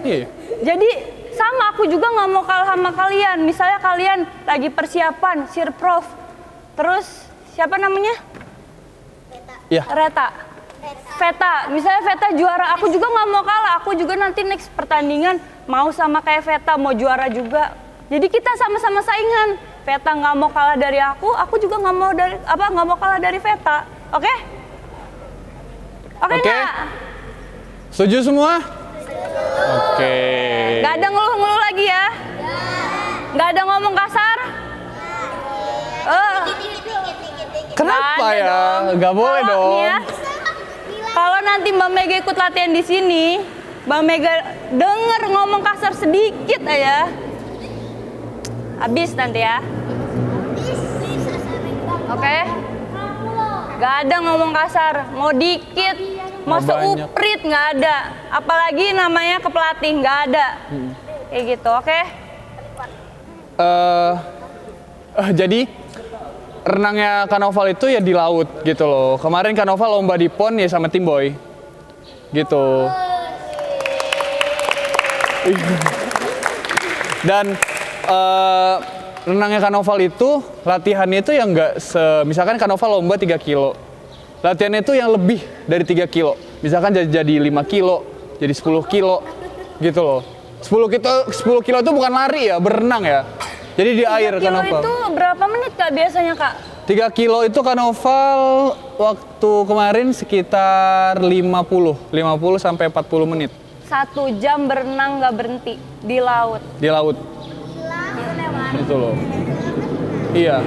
Iya. Jadi sama aku juga nggak mau kalah sama kalian. Misalnya kalian lagi persiapan Sirprof, terus siapa namanya? Iya. Veta. Misalnya Veta juara, aku juga nggak mau kalah. Aku juga nanti next pertandingan mau sama kayak Veta, mau juara juga. Jadi kita sama-sama saingan. Veta nggak mau kalah dari aku juga nggak mau kalah dari Veta. Oke? Oke nggak? Setuju semua? Oke. Nggak ada ngeluh-ngeluh lagi ya? Nggak ada ngomong kasar? Kenapa Nggak ada ya? dong. Nggak boleh Kalau dong. nih ya, kalau nanti Mbak Mega ikut latihan di sini, Mbak Mega denger ngomong kasar sedikit aja, habis nanti ya. Oke? Gak ada ngomong kasar, mau dikit mau banyak. seuprit nggak ada, apalagi namanya ke pelatih nggak ada, kayak gitu. Oke. Jadi renangnya Kanoval itu ya di laut gitu loh. Kemarin Kanoval lomba di pon ya sama tim boy, gitu. Dan renangnya Kanoval itu latihannya itu yang nggak misalkan Kanoval lomba 3 kilo. Latihannya itu yang lebih dari 3 kilo. Misalkan jadi 5 kilo, jadi 10 kilo gitu loh. 10 kilo itu bukan lari ya, berenang ya. Jadi di air 3 kilo Kanoval. itu berapa menit Kak biasanya Kak? 3 kilo itu Kanoval waktu kemarin sekitar 50 sampai 40 menit 1 jam berenang nggak berhenti di laut. di laut. Itu loh. Iya.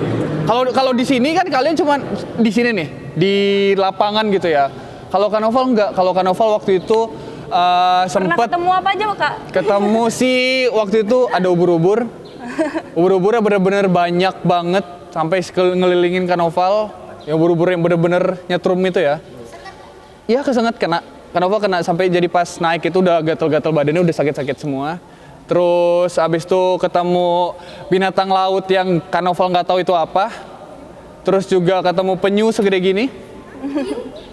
Kalau di sini kan kalian cuma di sini nih, di lapangan gitu ya. Kalau Kanoval enggak. Kalau Kanoval waktu itu Pernah sempat ketemu apa aja Kak? ketemu sih waktu itu ada ubur-ubur. Ubur-uburnya bener-bener banyak banget sampai ngelilingin Kanoval. Ya ubur-ubur yang bener-bener nyetrum itu ya. Iya kesengat kena. Kanoval kena sampai jadi pas naik itu udah gatel-gatel badannya udah sakit-sakit semua. Terus abis itu ketemu binatang laut yang Kanoval nggak tahu itu apa. Terus juga ketemu penyu segede gini.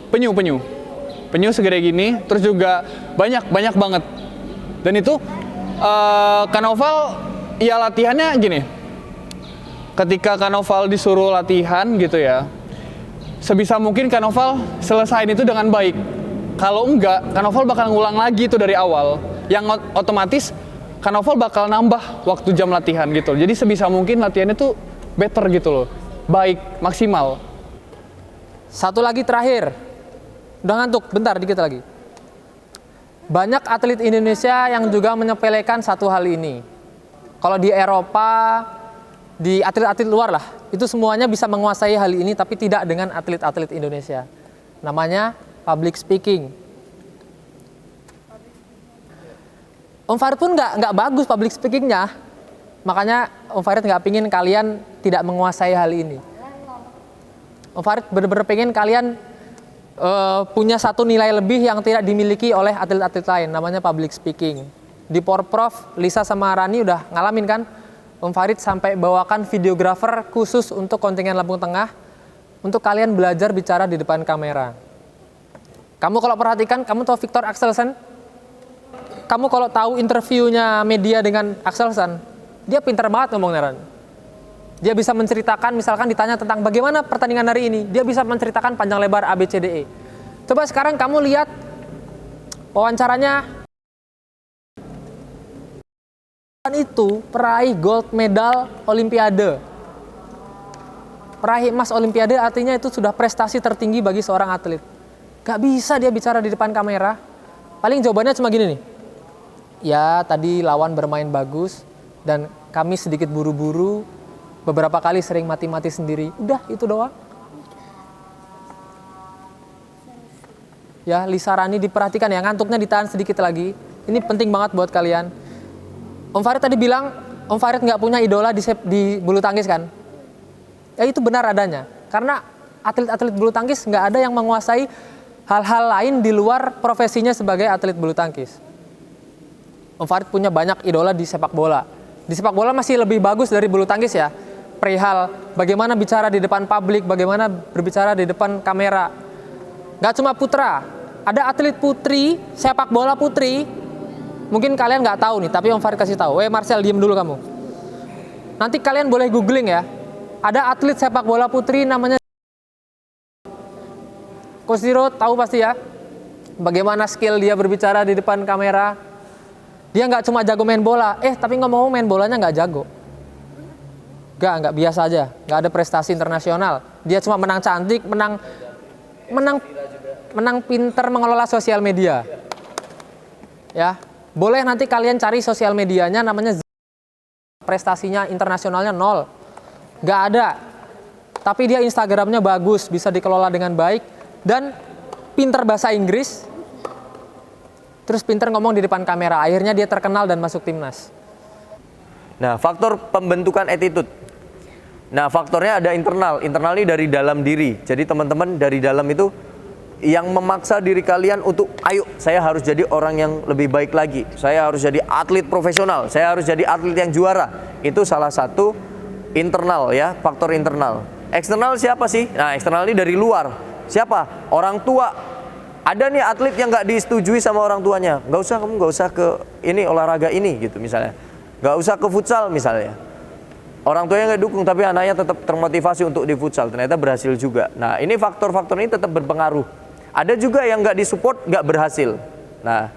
Penyu segede gini. Terus juga banyak banget. Dan itu Kanoval ya latihannya gini. Ketika Kanoval disuruh latihan gitu ya, sebisa mungkin Kanoval selesain itu dengan baik. Kalau enggak, Kanoval bakal ngulang lagi itu dari awal. Yang otomatis Kanoval bakal nambah waktu jam latihan gitu. Jadi sebisa mungkin latihannya tuh better gitu loh. Baik, maksimal. Satu lagi terakhir. Udah ngantuk, bentar dikit lagi. Banyak atlet Indonesia yang juga menyepelekan satu hal ini. Kalau di Eropa, di atlet-atlet luar lah, itu semuanya bisa menguasai hal ini, tapi tidak dengan atlet-atlet Indonesia. Namanya public speaking. Om Farid pun nggak bagus public speakingnya, makanya Om Farid nggak pingin kalian tidak menguasai hal ini. Om Farid benar-benar pengen kalian punya satu nilai lebih yang tidak dimiliki oleh atlet-atlet lain, namanya public speaking. Di Porprov, Lisa sama Rani udah ngalamin kan? Om Farid sampai bawakan videografer khusus untuk kontingen Lampung Tengah untuk kalian belajar bicara di depan kamera. Kamu kalau perhatikan, kamu tahu Victor Axelsen? Kamu kalau tahu interviewnya media dengan Axelsen, dia pintar banget ngomongnya, Ran. Dia bisa menceritakan, misalkan ditanya tentang bagaimana pertandingan hari ini, dia bisa menceritakan panjang lebar ABCDE. Coba sekarang kamu lihat wawancaranya. Itu peraih gold medal Olimpiade. Peraih emas Olimpiade artinya itu sudah prestasi tertinggi bagi seorang atlet. Gak bisa dia bicara di depan kamera. Paling jawabannya cuma gini nih. Ya tadi lawan bermain bagus dan kami sedikit buru-buru. Beberapa kali sering mati-mati sendiri. Udah itu doang. Ya Lisa Rani diperhatikan ya, ngantuknya ditahan sedikit lagi. Ini penting banget buat kalian. Om Farid tadi bilang, Om Farid nggak punya idola di bulu tangkis kan? Ya itu benar adanya. Karena atlet-atlet bulu tangkis nggak ada yang menguasai hal-hal lain di luar profesinya sebagai atlet bulu tangkis. Om Farid punya banyak idola di sepak bola. Di sepak bola masih lebih bagus dari bulu tangkis ya. Perihal bagaimana bicara di depan publik, bagaimana berbicara di depan kamera. Nggak cuma putra, ada atlet putri, sepak bola putri. Mungkin kalian nggak tahu nih, tapi Om Farid kasih tahu. Marcel, diem dulu kamu. Nanti kalian boleh googling ya. Ada atlet sepak bola putri namanya Coach Zero, tahu pasti ya. Bagaimana skill dia berbicara di depan kamera. Dia nggak cuma jago main bola, tapi ngomong-ngomong main bolanya nggak jago. Nggak biasa aja. Nggak ada prestasi internasional. Dia cuma menang cantik, menang pinter mengelola sosial media. Ya. Boleh nanti kalian cari sosial medianya namanya prestasinya internasionalnya 0. Nggak ada. Tapi dia Instagramnya bagus, bisa dikelola dengan baik dan pinter bahasa Inggris. Terus pinter ngomong di depan kamera. Akhirnya dia terkenal dan masuk timnas. Nah, faktor pembentukan attitude. Nah, faktornya ada internal. Internal ini dari dalam diri. Jadi teman-teman dari dalam itu yang memaksa diri kalian untuk ayo saya harus jadi orang yang lebih baik lagi, saya harus jadi atlet profesional, saya harus jadi atlet yang juara. Itu salah satu internal ya, faktor internal. Eksternal siapa sih? Nah, eksternal ini dari luar. Siapa? Orang tua. Ada nih atlet yang nggak disetujui sama orang tuanya, kamu nggak usah ke ini olahraga ini gitu misalnya, nggak usah ke futsal misalnya. Orang tuanya nggak dukung, tapi anaknya tetap termotivasi untuk di futsal. Ternyata berhasil juga. Nah, ini faktor-faktor ini tetap berpengaruh. Ada juga yang nggak disupport, nggak berhasil. Nah,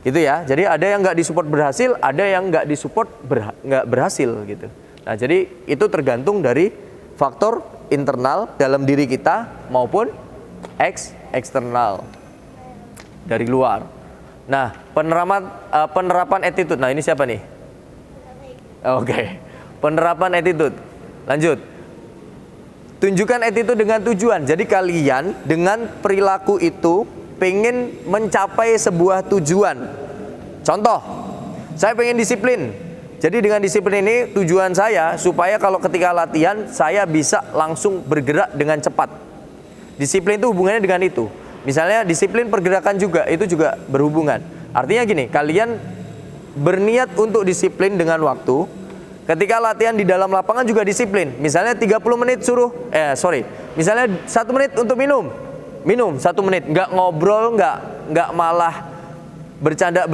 gitu ya. Jadi ada yang nggak disupport berhasil, ada yang nggak disupport nggak berhasil gitu. Nah, jadi itu tergantung dari faktor internal dalam diri kita maupun eksternal dari luar. Nah, penerapan attitude. Nah, ini siapa nih? Oke. Penerapan attitude. Lanjut. Tunjukkan attitude dengan tujuan. Jadi kalian dengan perilaku itu pengen mencapai sebuah tujuan. Contoh, saya pengen disiplin. Jadi dengan disiplin ini tujuan saya supaya kalau ketika latihan saya bisa langsung bergerak dengan cepat. Disiplin itu hubungannya dengan itu. Misalnya disiplin pergerakan juga, itu juga berhubungan. Artinya gini, kalian berniat untuk disiplin dengan waktu. Ketika latihan di dalam lapangan juga disiplin. Misalnya 30 menit misalnya 1 menit untuk minum 1 menit. Nggak ngobrol, nggak malah bercanda,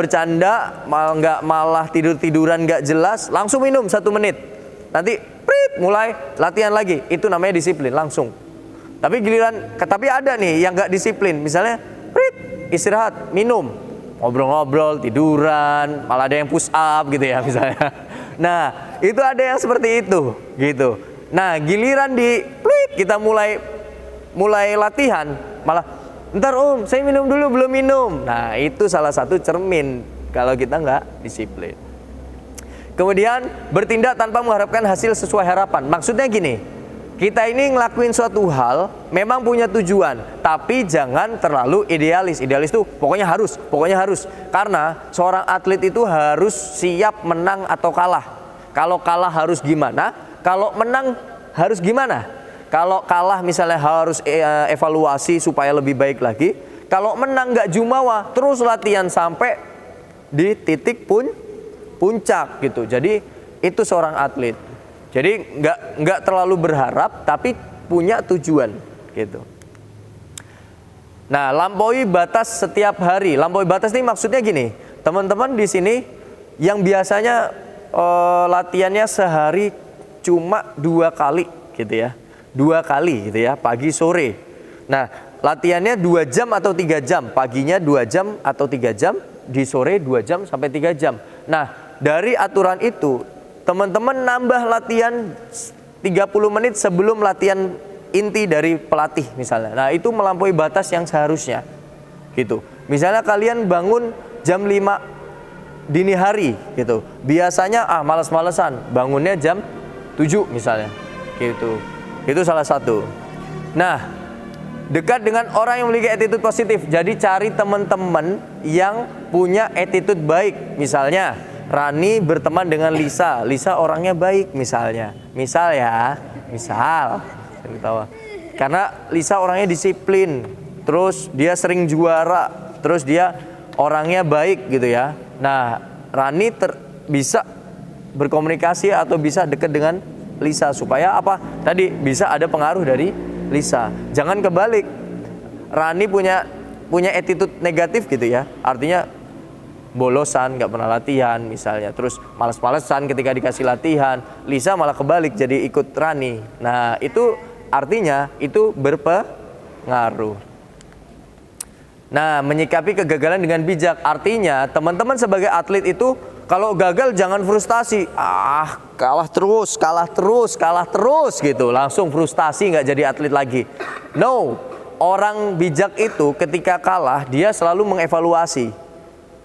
nggak malah tiduran nggak jelas. Langsung minum 1 menit. Nanti mulai latihan lagi. Itu namanya disiplin, langsung. Tapi ada nih yang nggak disiplin. Misalnya istirahat, minum, ngobrol-ngobrol, tiduran, malah ada yang push up gitu ya misalnya. Nah, itu ada yang seperti itu, gitu. Nah, giliran kita mulai latihan, malah ntar saya minum dulu, belum minum. Nah, itu salah satu cermin kalau kita nggak disiplin. Kemudian bertindak tanpa mengharapkan hasil sesuai harapan. Maksudnya gini, kita ini ngelakuin suatu hal memang punya tujuan, tapi jangan terlalu idealis. Idealis tuh pokoknya harus. Karena seorang atlet itu harus siap menang atau kalah. Kalau kalah harus gimana? Kalau menang harus gimana? Kalau kalah misalnya harus evaluasi supaya lebih baik lagi. Kalau menang nggak jumawa, terus latihan sampai di titik puncak gitu. Jadi itu seorang atlet. Jadi nggak terlalu berharap, tapi punya tujuan gitu. Nah, lampaui batas setiap hari. Lampaui batas ini maksudnya gini, teman-teman di sini yang biasanya latihannya sehari cuma 2 kali gitu ya, 2 kali gitu ya, pagi sore. Nah, latihannya 2 jam atau 3 jam, paginya 2 jam atau 3 jam, di sore 2 jam sampai 3 jam. Nah, dari aturan itu teman-teman nambah latihan 30 menit sebelum latihan inti dari pelatih misalnya. Nah, itu melampaui batas yang seharusnya gitu. Misalnya kalian bangun jam 5 dini hari gitu. Biasanya malas-malesan, bangunnya jam 7 misalnya. Gitu. Itu salah satu. Nah, dekat dengan orang yang memiliki attitude positif. Jadi cari teman-teman yang punya attitude baik. Misalnya Rani berteman dengan Lisa. Lisa orangnya baik misalnya. Misal. Karena Lisa orangnya disiplin. Terus dia sering juara. Terus dia orangnya baik gitu ya. Nah, Rani bisa berkomunikasi atau bisa dekat dengan Lisa supaya apa? Tadi bisa ada pengaruh dari Lisa. Jangan kebalik. Rani punya attitude negatif gitu ya. Artinya bolosan, nggak pernah latihan misalnya. Terus malas-malesan ketika dikasih latihan. Lisa malah kebalik jadi ikut Rani. Nah, itu artinya itu berpengaruh. Nah, menyikapi kegagalan dengan bijak. Artinya, teman-teman sebagai atlet itu kalau gagal jangan frustasi. Kalah terus gitu. Langsung frustasi, nggak jadi atlet lagi. No, orang bijak itu ketika kalah, dia selalu mengevaluasi.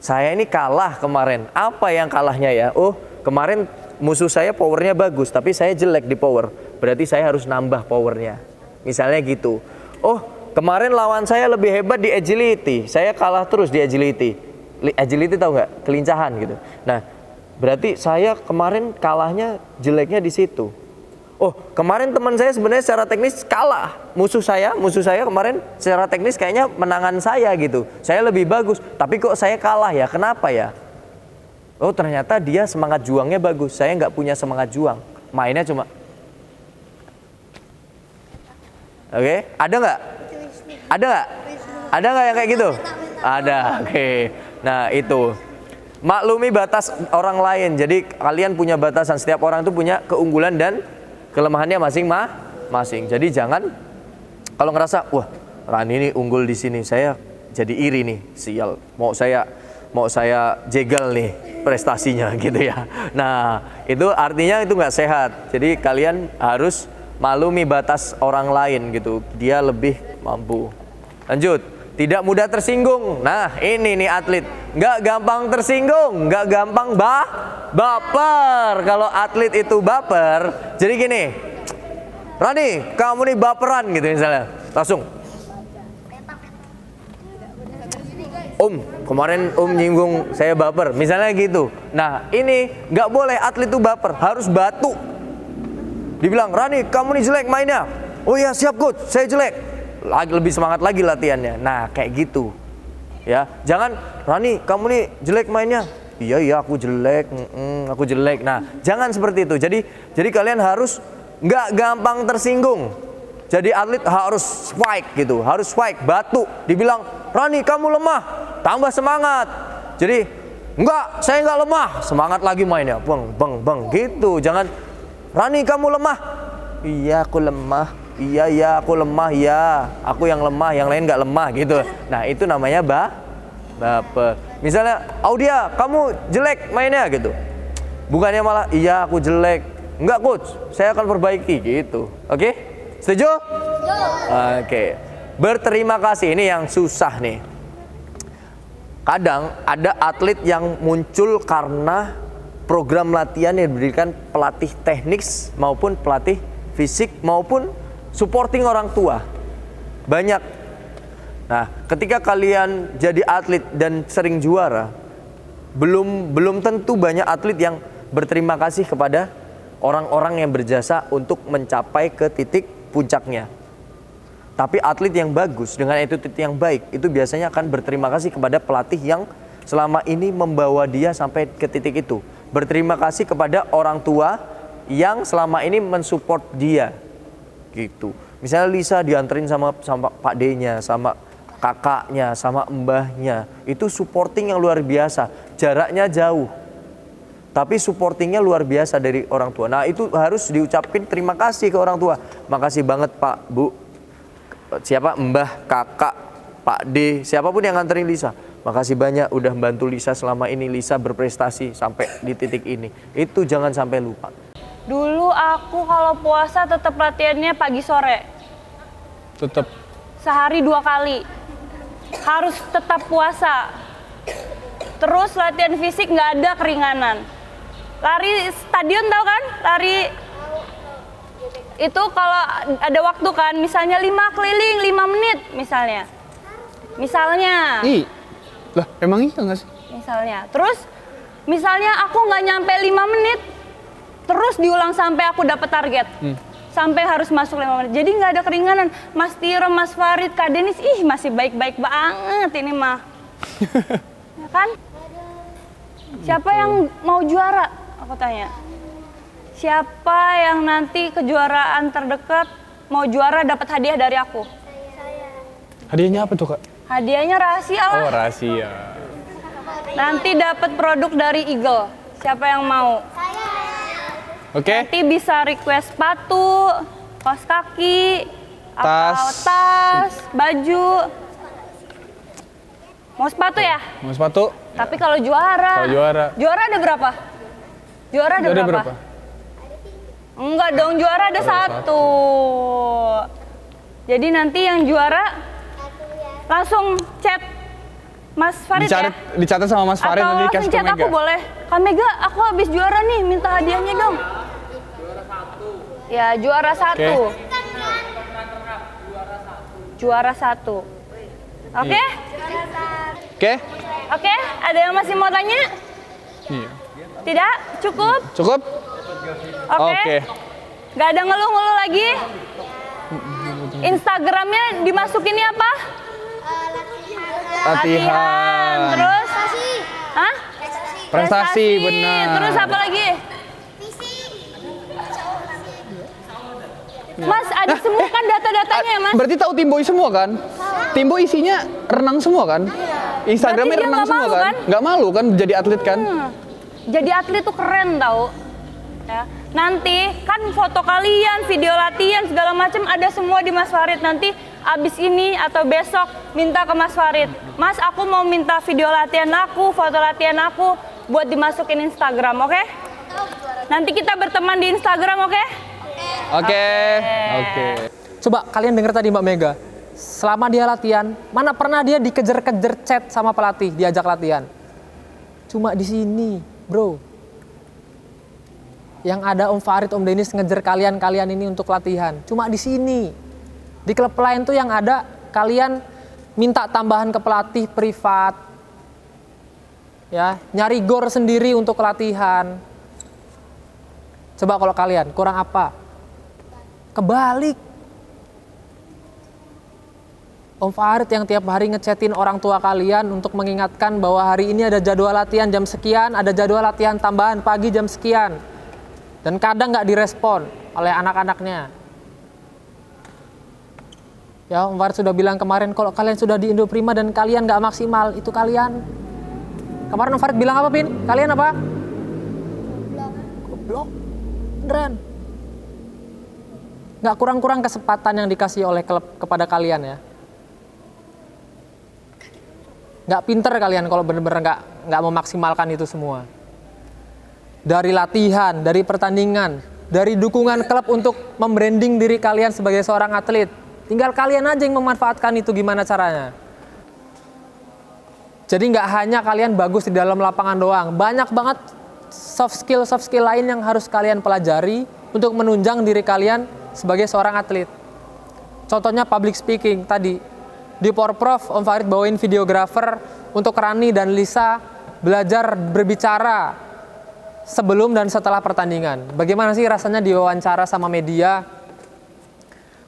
Saya ini kalah kemarin. Apa yang kalahnya ya? Kemarin musuh saya powernya bagus, tapi saya jelek di power. Berarti saya harus nambah powernya. Misalnya gitu. Kemarin lawan saya lebih hebat di agility, saya kalah terus di agility. Agility tahu nggak? Kelincahan gitu. Nah, berarti saya kemarin kalahnya jeleknya di situ. oh kemarin teman saya sebenarnya secara teknis kalah, musuh saya kemarin secara teknis kayaknya menangan saya gitu, saya lebih bagus, tapi kok saya kalah ya, kenapa ya? Oh ternyata dia semangat juangnya bagus, saya nggak punya semangat juang, mainnya cuma. Oke, ada nggak? Ada nggak? Ada nggak yang kayak gitu? Ada, oke. Nah itu, maklumi batas orang lain. Jadi kalian punya batasan. Setiap orang itu punya keunggulan dan kelemahannya masing-masing. Jadi jangan kalau ngerasa, wah Rani ini unggul di sini, saya jadi iri nih, sial. Mau saya jegal nih prestasinya gitu ya. Nah itu artinya itu nggak sehat. Jadi kalian harus maklumi batas orang lain gitu, dia lebih mampu. Lanjut, tidak mudah tersinggung. Nah ini nih atlet, nggak gampang tersinggung, nggak gampang baper. Kalau atlet itu baper, jadi gini, Rani kamu nih baperan gitu misalnya, langsung kemarin nyinggung saya baper misalnya gitu. Nah ini nggak boleh atlet itu baper, harus batu. Dibilang, Rani kamu nih jelek mainnya. Oh iya siap coach, saya jelek. Lebih semangat lagi latihannya. Nah kayak gitu ya. Jangan, Rani kamu nih jelek mainnya. Iya aku jelek, aku jelek. Nah jangan seperti itu. Jadi kalian harus nggak gampang tersinggung. Jadi atlet harus fight gitu, harus fight, batu. Dibilang, Rani kamu lemah, tambah semangat. Jadi enggak, saya nggak lemah, semangat lagi mainnya, bang gitu. Jangan, Rani kamu lemah. Iya aku lemah. Iya aku lemah ya. Aku yang lemah, yang lain nggak lemah gitu. Nah itu namanya baper. Misalnya, Audia kamu jelek mainnya gitu. Bukannya malah, iya aku jelek. Enggak coach, saya akan perbaiki gitu. Oke? Setuju? Oke. Berterima kasih, ini yang susah nih. Kadang ada atlet yang muncul karena program latihan yang diberikan pelatih teknik maupun pelatih fisik maupun supporting orang tua. Banyak. Nah, ketika kalian jadi atlet dan sering juara, belum tentu banyak atlet yang berterima kasih kepada orang-orang yang berjasa untuk mencapai ke titik puncaknya. Tapi atlet yang bagus dengan attitude yang baik itu biasanya akan berterima kasih kepada pelatih yang selama ini membawa dia sampai ke titik itu. Berterima kasih kepada orang tua yang selama ini mensupport dia. Gitu. Misalnya Lisa dianterin sama Pak D-nya, sama kakaknya, sama mbahnya. Itu supporting yang luar biasa. Jaraknya jauh. Tapi supportingnya luar biasa dari orang tua. Nah itu harus diucapin terima kasih ke orang tua. Makasih banget Pak, Bu. Siapa? Mbah, kakak, Pak D, siapapun yang nganterin Lisa. Makasih banyak udah bantu Lisa selama ini. Lisa berprestasi sampai di titik ini. Itu jangan sampai lupa. Dulu aku kalau puasa tetap latihannya pagi sore. Tetap. Sehari 2 kali. Harus tetap puasa. Terus latihan fisik nggak ada keringanan. Lari stadion tahu kan? Lari itu kalau ada waktu kan, misalnya 5 keliling 5 menit misalnya. Lah emang iya nggak sih? Misalnya. Terus misalnya aku nggak nyampe 5 menit, terus diulang sampai aku dapat target. Sampai harus masuk 5 menit. Jadi nggak ada keringanan. Mas Tiro, Mas Farid, Kak Denis, masih baik-baik banget ini mah. Ya kan? Siapa yang mau juara? Aku tanya. Siapa yang nanti kejuaraan terdekat mau juara dapat hadiah dari aku? Hadiahnya apa tuh Kak? Hadiahnya rahasia lah. Oh rahasia. Nanti dapat produk dari Eagle. Siapa yang mau? Oke. Nanti bisa request sepatu, kaos kaki, atau tas, baju. Mau sepatu ya? Mau sepatu? Tapi kalau juara. Juara ada berapa? Juara ada berapa? Enggak dong, juara ada 1. Jadi nanti yang juara langsung chat Mas Farid ya? Dicatat sama Mas Farid nanti dikasih ke chat Mega. aku boleh. Kak Mega, aku habis juara nih, minta hadiahnya dong. Ya, juara 1. Juara 1. Oke? Oke, ada yang masih mau tanya? Iya. Tidak? Cukup? Cukup? Oke. Nggak ada ngeluh-ngeluh lagi? Instagramnya dimasukinnya apa? Latihan. Terus? Hah? Prestasi, benar. Terus apa lagi? Mas, ada semua kan data-datanya ya, Mas? Berarti tahu Timboy semua kan? Timboy isinya renang semua kan? Instagramnya Berarti dia renang nggak semua malu, kan? kan? Nggak malu kan jadi atlet kan? Jadi atlet tuh keren tau. Ya. Nanti kan foto kalian, video latihan segala macam ada semua di Mas Farid. Nanti abis ini atau besok minta ke Mas Farid. Mas, aku mau minta video latihan aku, foto latihan aku buat dimasukin Instagram, oke? Nanti kita berteman di Instagram, oke? Oke. Coba kalian dengar tadi Mbak Mega. Selama dia latihan, mana pernah dia dikejar-kejar chat sama pelatih, diajak latihan. Cuma di sini, bro. Yang ada Om Farid, Om Denis ngejar kalian ini untuk latihan. Cuma di sini. Di klub lain tuh yang ada kalian minta tambahan ke pelatih privat. Ya, nyari gor sendiri untuk latihan. Coba kalau kalian kurang apa? Kebalik. Om Farid yang tiap hari ngechatin orang tua kalian untuk mengingatkan bahwa hari ini ada jadwal latihan jam sekian, ada jadwal latihan tambahan pagi jam sekian. Dan kadang nggak direspon oleh anak-anaknya. Ya, Om Farid sudah bilang kemarin kalau kalian sudah di Indo Prima dan kalian nggak maksimal, itu kalian. Kemarin Om Farid bilang apa, Pin? Kalian apa? Goblok. Beneran. Nggak kurang-kurang kesempatan yang dikasih oleh klub kepada kalian ya. Nggak pinter kalian kalau bener-bener nggak memaksimalkan itu semua. Dari latihan, dari pertandingan, dari dukungan klub untuk membranding diri kalian sebagai seorang atlet. Tinggal kalian aja yang memanfaatkan itu gimana caranya. Jadi nggak hanya kalian bagus di dalam lapangan doang. Banyak banget soft skill lain yang harus kalian pelajari untuk menunjang diri kalian sebagai seorang atlet. Contohnya public speaking tadi. Di Porprov, Om Farid bawain videografer untuk Rani dan Lisa belajar berbicara sebelum dan setelah pertandingan. Bagaimana sih rasanya diwawancara sama media?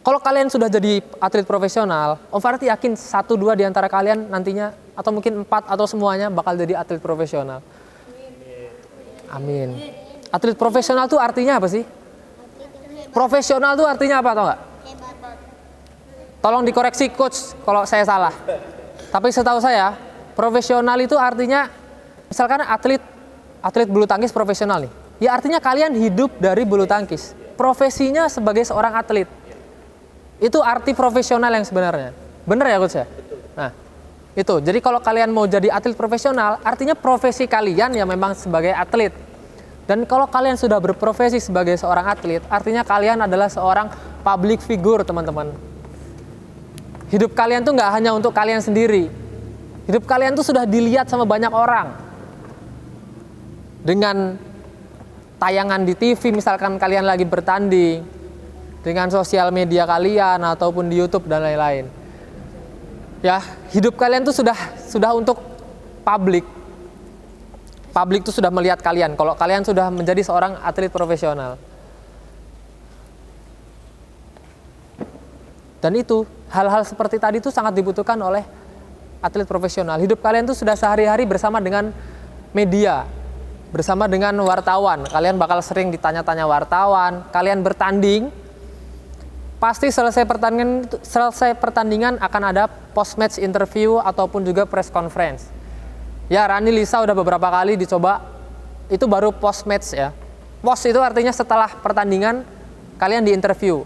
Kalau kalian sudah jadi atlet profesional, Om Farid yakin 1-2 di antara kalian nantinya, atau mungkin 4 atau semuanya bakal jadi atlet profesional. Amin. Atlet profesional itu artinya apa sih? Profesional itu artinya apa, tau nggak? Tolong dikoreksi coach kalau saya salah. Tapi setahu saya, profesional itu artinya, misalkan atlet bulu tangkis profesional nih. Ya artinya kalian hidup dari bulu tangkis. Profesinya sebagai seorang atlet. Itu arti profesional yang sebenarnya. Bener ya coach ya? Nah, itu. Jadi kalau kalian mau jadi atlet profesional, artinya profesi kalian ya memang sebagai atlet. Dan kalau kalian sudah berprofesi sebagai seorang atlet, artinya kalian adalah seorang public figure, teman-teman. Hidup kalian tuh nggak hanya untuk kalian sendiri. Hidup kalian tuh sudah dilihat sama banyak orang. Dengan tayangan di TV, misalkan kalian lagi bertanding, dengan sosial media kalian ataupun di YouTube dan lain-lain. Ya, hidup kalian tuh sudah untuk publik. Publik tuh sudah melihat kalian kalau kalian sudah menjadi seorang atlet profesional. Dan itu hal-hal seperti tadi itu sangat dibutuhkan oleh atlet profesional. Hidup kalian tuh sudah sehari-hari bersama dengan media, bersama dengan wartawan. Kalian bakal sering ditanya-tanya wartawan. Kalian bertanding, pasti selesai pertandingan akan ada post match interview ataupun juga press conference. Ya, Rani, Lisa udah beberapa kali dicoba. Itu baru post match ya. Post itu artinya setelah pertandingan kalian diinterview,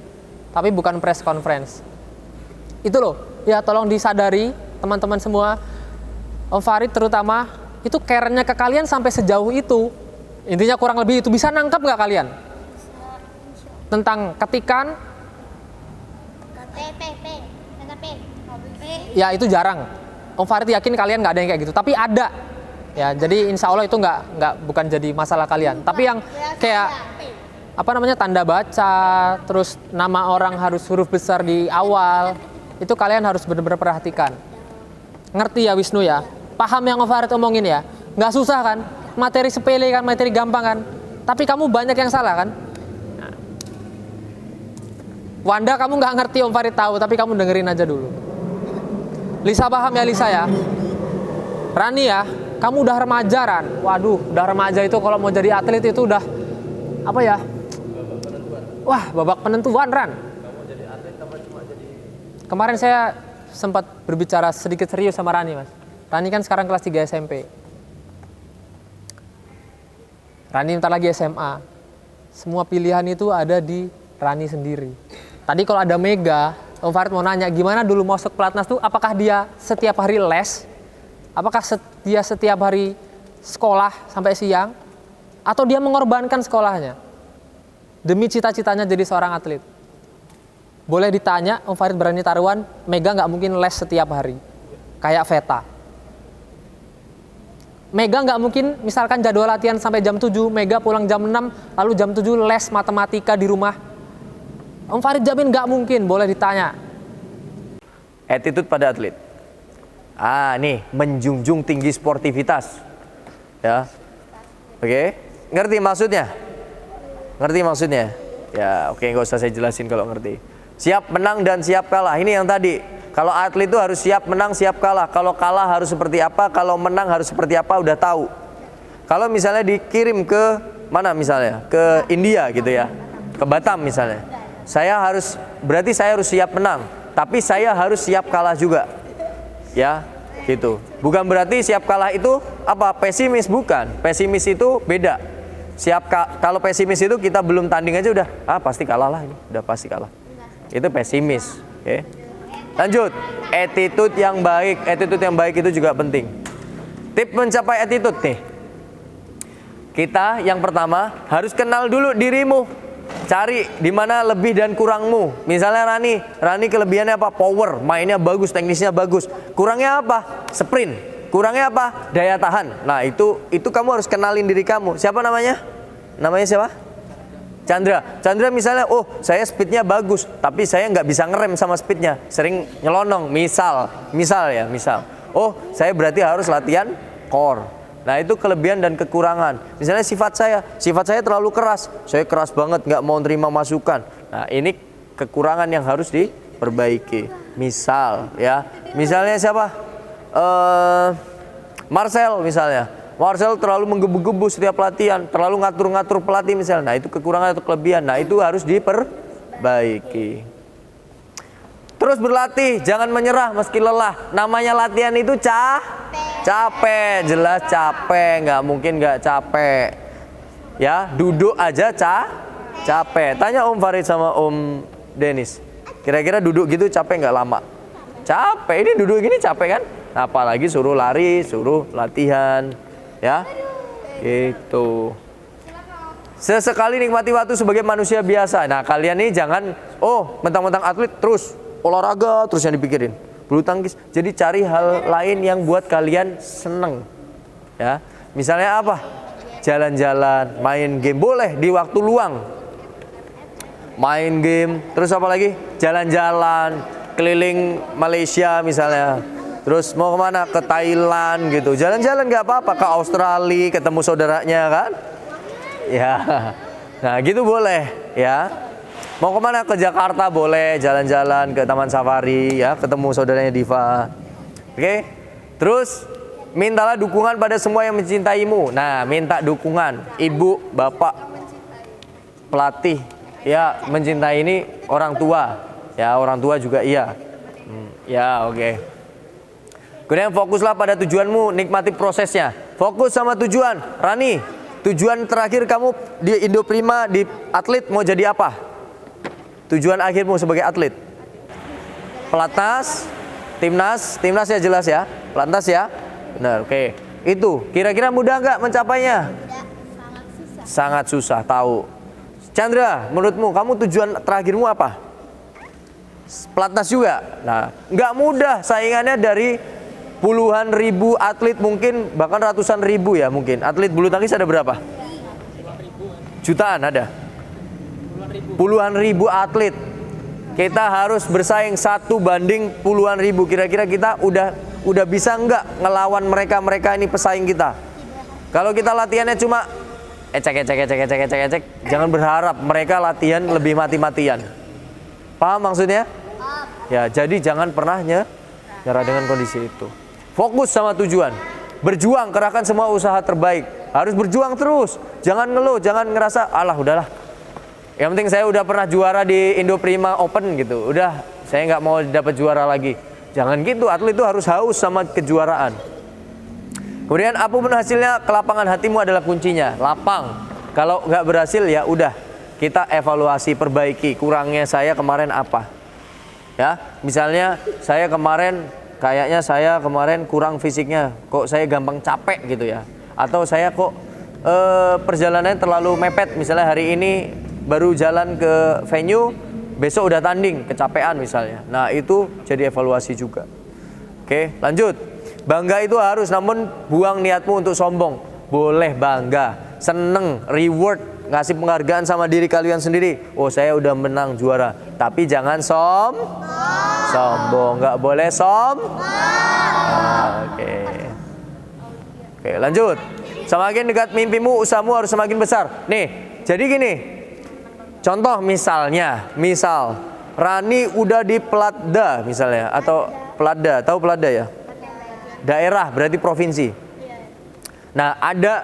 tapi bukan press conference. Itu loh, ya tolong disadari teman-teman semua, Om Farid terutama, itu care-nya ke kalian sampai sejauh itu. Intinya kurang lebih itu, bisa nangkep nggak kalian? Tentang ketikan, ya itu jarang. Om Farid yakin kalian nggak ada yang kayak gitu, tapi ada. Ya, jadi insya Allah itu bukan jadi masalah kalian. Tapi yang kayak tanda baca, terus nama orang harus huruf besar di awal, itu kalian harus benar-benar perhatikan. Ngerti ya Wisnu ya? Paham yang Om Farid omongin ya? Nggak susah kan? Materi sepele kan, materi gampang kan? Tapi kamu banyak yang salah kan? Nah, Wanda, kamu nggak ngerti, Om Farid tahu, tapi kamu dengerin aja dulu. Lisa paham ya, Lisa ya? Rani ya, kamu udah remaja, Ran. Waduh, udah remaja itu kalau mau jadi atlet itu udah apa ya? Wah, babak penentuan, Ran. Kemarin saya sempat berbicara sedikit serius sama Rani, Mas. Rani kan sekarang kelas 3 SMP. Rani bentar lagi SMA. Semua pilihan itu ada di Rani sendiri. Tadi kalau ada Mega, Om Farid mau nanya, gimana dulu masuk pelatnas tuh, apakah dia setiap hari les? Apakah dia setiap hari sekolah sampai siang? Atau dia mengorbankan sekolahnya demi cita-citanya jadi seorang atlet? Boleh ditanya, Om Farid berani taruhan, Mega nggak mungkin les setiap hari. Kayak Veta. Mega nggak mungkin misalkan jadwal latihan sampai jam 7, Mega pulang jam 6, lalu jam 7 les matematika di rumah. Om Farid jamin nggak mungkin, boleh ditanya. Attitude pada atlet. Nih, menjunjung tinggi sportivitas. Ya. Oke. Ngerti maksudnya? Ngerti maksudnya? Ya, oke, nggak usah saya jelasin kalau ngerti. Siap menang dan siap kalah. Ini yang tadi. Kalau atlet itu harus siap menang, siap kalah. Kalau kalah harus seperti apa, kalau menang harus seperti apa, udah tahu. Kalau misalnya dikirim ke mana misalnya? Ke India gitu ya. Ke Batam misalnya. Berarti saya harus siap menang, tapi saya harus siap kalah juga. Ya, gitu. Bukan berarti siap kalah itu apa? Pesimis, bukan. Pesimis itu beda. Kalau pesimis itu kita belum tanding aja udah, pasti kalah lah ini. Udah pasti kalah. Itu pesimis, oke. Lanjut, attitude yang baik. Attitude yang baik itu juga penting. Tip mencapai attitude nih. Kita yang pertama harus kenal dulu dirimu. Cari di mana lebih dan kurangmu. Misalnya Rani kelebihannya apa? Power, mainnya bagus, teknisnya bagus. Kurangnya apa? Sprint. Kurangnya apa? Daya tahan. Nah, itu kamu harus kenalin diri kamu. Siapa namanya? Namanya siapa? Chandra misalnya, saya speednya bagus, tapi saya nggak bisa ngerem sama speednya, sering nyelonong. Misal. Saya berarti harus latihan core. Nah, itu kelebihan dan kekurangan. Misalnya sifat saya terlalu keras, saya keras banget, nggak mau terima masukan. Nah, ini kekurangan yang harus diperbaiki. Misalnya siapa? Marcel misalnya. Marcel terlalu menggebu-gebu setiap latihan, terlalu ngatur-ngatur pelatih misalnya. Nah, itu kekurangan atau kelebihan. Nah, itu harus diperbaiki. Terus berlatih, jangan menyerah meski lelah. Namanya latihan itu capek, jelas capek, nggak mungkin nggak capek. Ya, duduk aja capek. Tanya Om Farid sama Om Dennis. Kira-kira duduk gitu capek nggak lama? Capek, ini duduk gini capek kan? Apalagi suruh lari, suruh latihan. Ya, gitu. Sesekali nikmati waktu sebagai manusia biasa. Nah, kalian ini jangan, mentang-mentang atlet terus olahraga terus yang dipikirin, bulu tangkis. Jadi cari hal lain yang buat kalian seneng. Ya, misalnya apa? Jalan-jalan, main game, boleh di waktu luang. Main game, terus apa lagi? Jalan-jalan, keliling Malaysia misalnya. Terus mau kemana? Ke Thailand gitu. Jalan-jalan nggak apa-apa. Ke Australia, ketemu saudaranya kan? Ya, nah gitu boleh ya. Mau kemana? Ke Jakarta boleh, jalan-jalan ke Taman Safari ya, ketemu saudaranya Diva. Oke? Terus mintalah dukungan pada semua yang mencintaimu. Nah, minta dukungan ibu, bapak, pelatih ya, mencintai ini orang tua. Ya, orang tua juga iya. Ya, oke. Kemudian fokuslah pada tujuanmu, nikmati prosesnya. Fokus sama tujuan. Rani, tujuan terakhir kamu di Indoprima, di atlet mau jadi apa? Tujuan akhirmu sebagai atlet? Pelatnas, timnas ya jelas ya. Pelatnas ya. Benar, oke. Itu kira-kira mudah nggak mencapainya? Sangat susah, tahu. Chandra, menurutmu kamu tujuan terakhirmu apa? Pelatnas juga. Nah, nggak mudah, saingannya dari puluhan ribu atlet, mungkin bahkan ratusan ribu ya mungkin. Atlet bulu tangkis ada berapa? Jutaan ada. Puluhan ribu atlet. Kita harus bersaing 1 banding puluhan ribu. Kira-kira kita udah bisa nggak ngelawan mereka ini pesaing kita? Kalau kita latihannya cuma ecek, jangan berharap mereka latihan lebih mati-matian. Paham maksudnya? Ya, jadi jangan pernah nyerah dengan kondisi itu. Fokus sama tujuan. Berjuang, kerahkan semua usaha terbaik. Harus berjuang terus. Jangan ngeluh, jangan ngerasa, alah udahlah. Yang penting saya udah pernah juara di Indo Prima Open gitu. Udah, saya nggak mau dapat juara lagi. Jangan gitu, atlet itu harus haus sama kejuaraan. Kemudian apapun hasilnya, kelapangan hatimu adalah kuncinya. Lapang. Kalau nggak berhasil ya udah, kita evaluasi, perbaiki. Kurangnya saya kemarin apa? Ya, misalnya saya kemarin kurang fisiknya, kok saya gampang capek gitu ya. Atau saya kok perjalanannya terlalu mepet, misalnya hari ini baru jalan ke venue, besok udah tanding, kecapean misalnya. Nah, itu jadi evaluasi juga. Oke, lanjut. Bangga itu harus, namun buang niatmu untuk sombong. Boleh bangga, seneng, reward, ngasih penghargaan sama diri kalian sendiri. Oh, saya udah menang juara. Tapi jangan sombong, nggak boleh Oke, lanjut. Semakin dekat mimpimu, usahamu harus semakin besar. Nih, jadi gini. Contoh misal Rani udah di Platda misalnya, atau Platda, tahu Platda ya? Daerah berarti provinsi. Nah, ada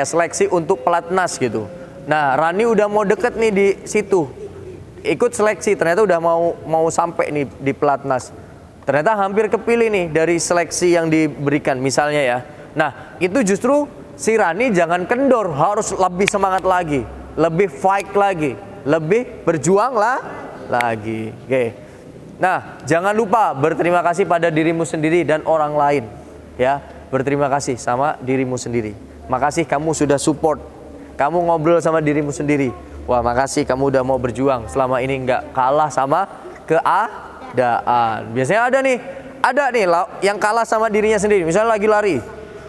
seleksi untuk pelatnas gitu. Nah, Rani udah mau deket nih di situ, ikut seleksi, ternyata udah mau sampai nih di pelatnas. Ternyata hampir kepilih nih dari seleksi yang diberikan misalnya ya. Nah, itu justru si Rani jangan kendor, harus lebih semangat lagi, lebih fight lagi, lebih berjuang lagi. Oke. Nah, jangan lupa berterima kasih pada dirimu sendiri dan orang lain. Ya, berterima kasih sama dirimu sendiri. Makasih kamu sudah support. Kamu ngobrol sama dirimu sendiri. Wah, makasih kamu udah mau berjuang selama ini, nggak kalah sama keadaan. Biasanya ada nih yang kalah sama dirinya sendiri. Misalnya lagi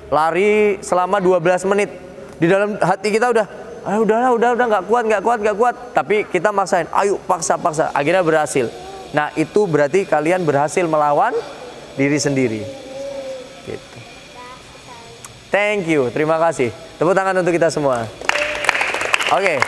lari selama 12 menit. Di dalam hati kita udah nggak kuat. Tapi kita maksain, ayo paksa. Akhirnya berhasil. Nah, itu berarti kalian berhasil melawan diri sendiri. Gitu. Thank you, terima kasih. Tepuk tangan untuk kita semua. Oke.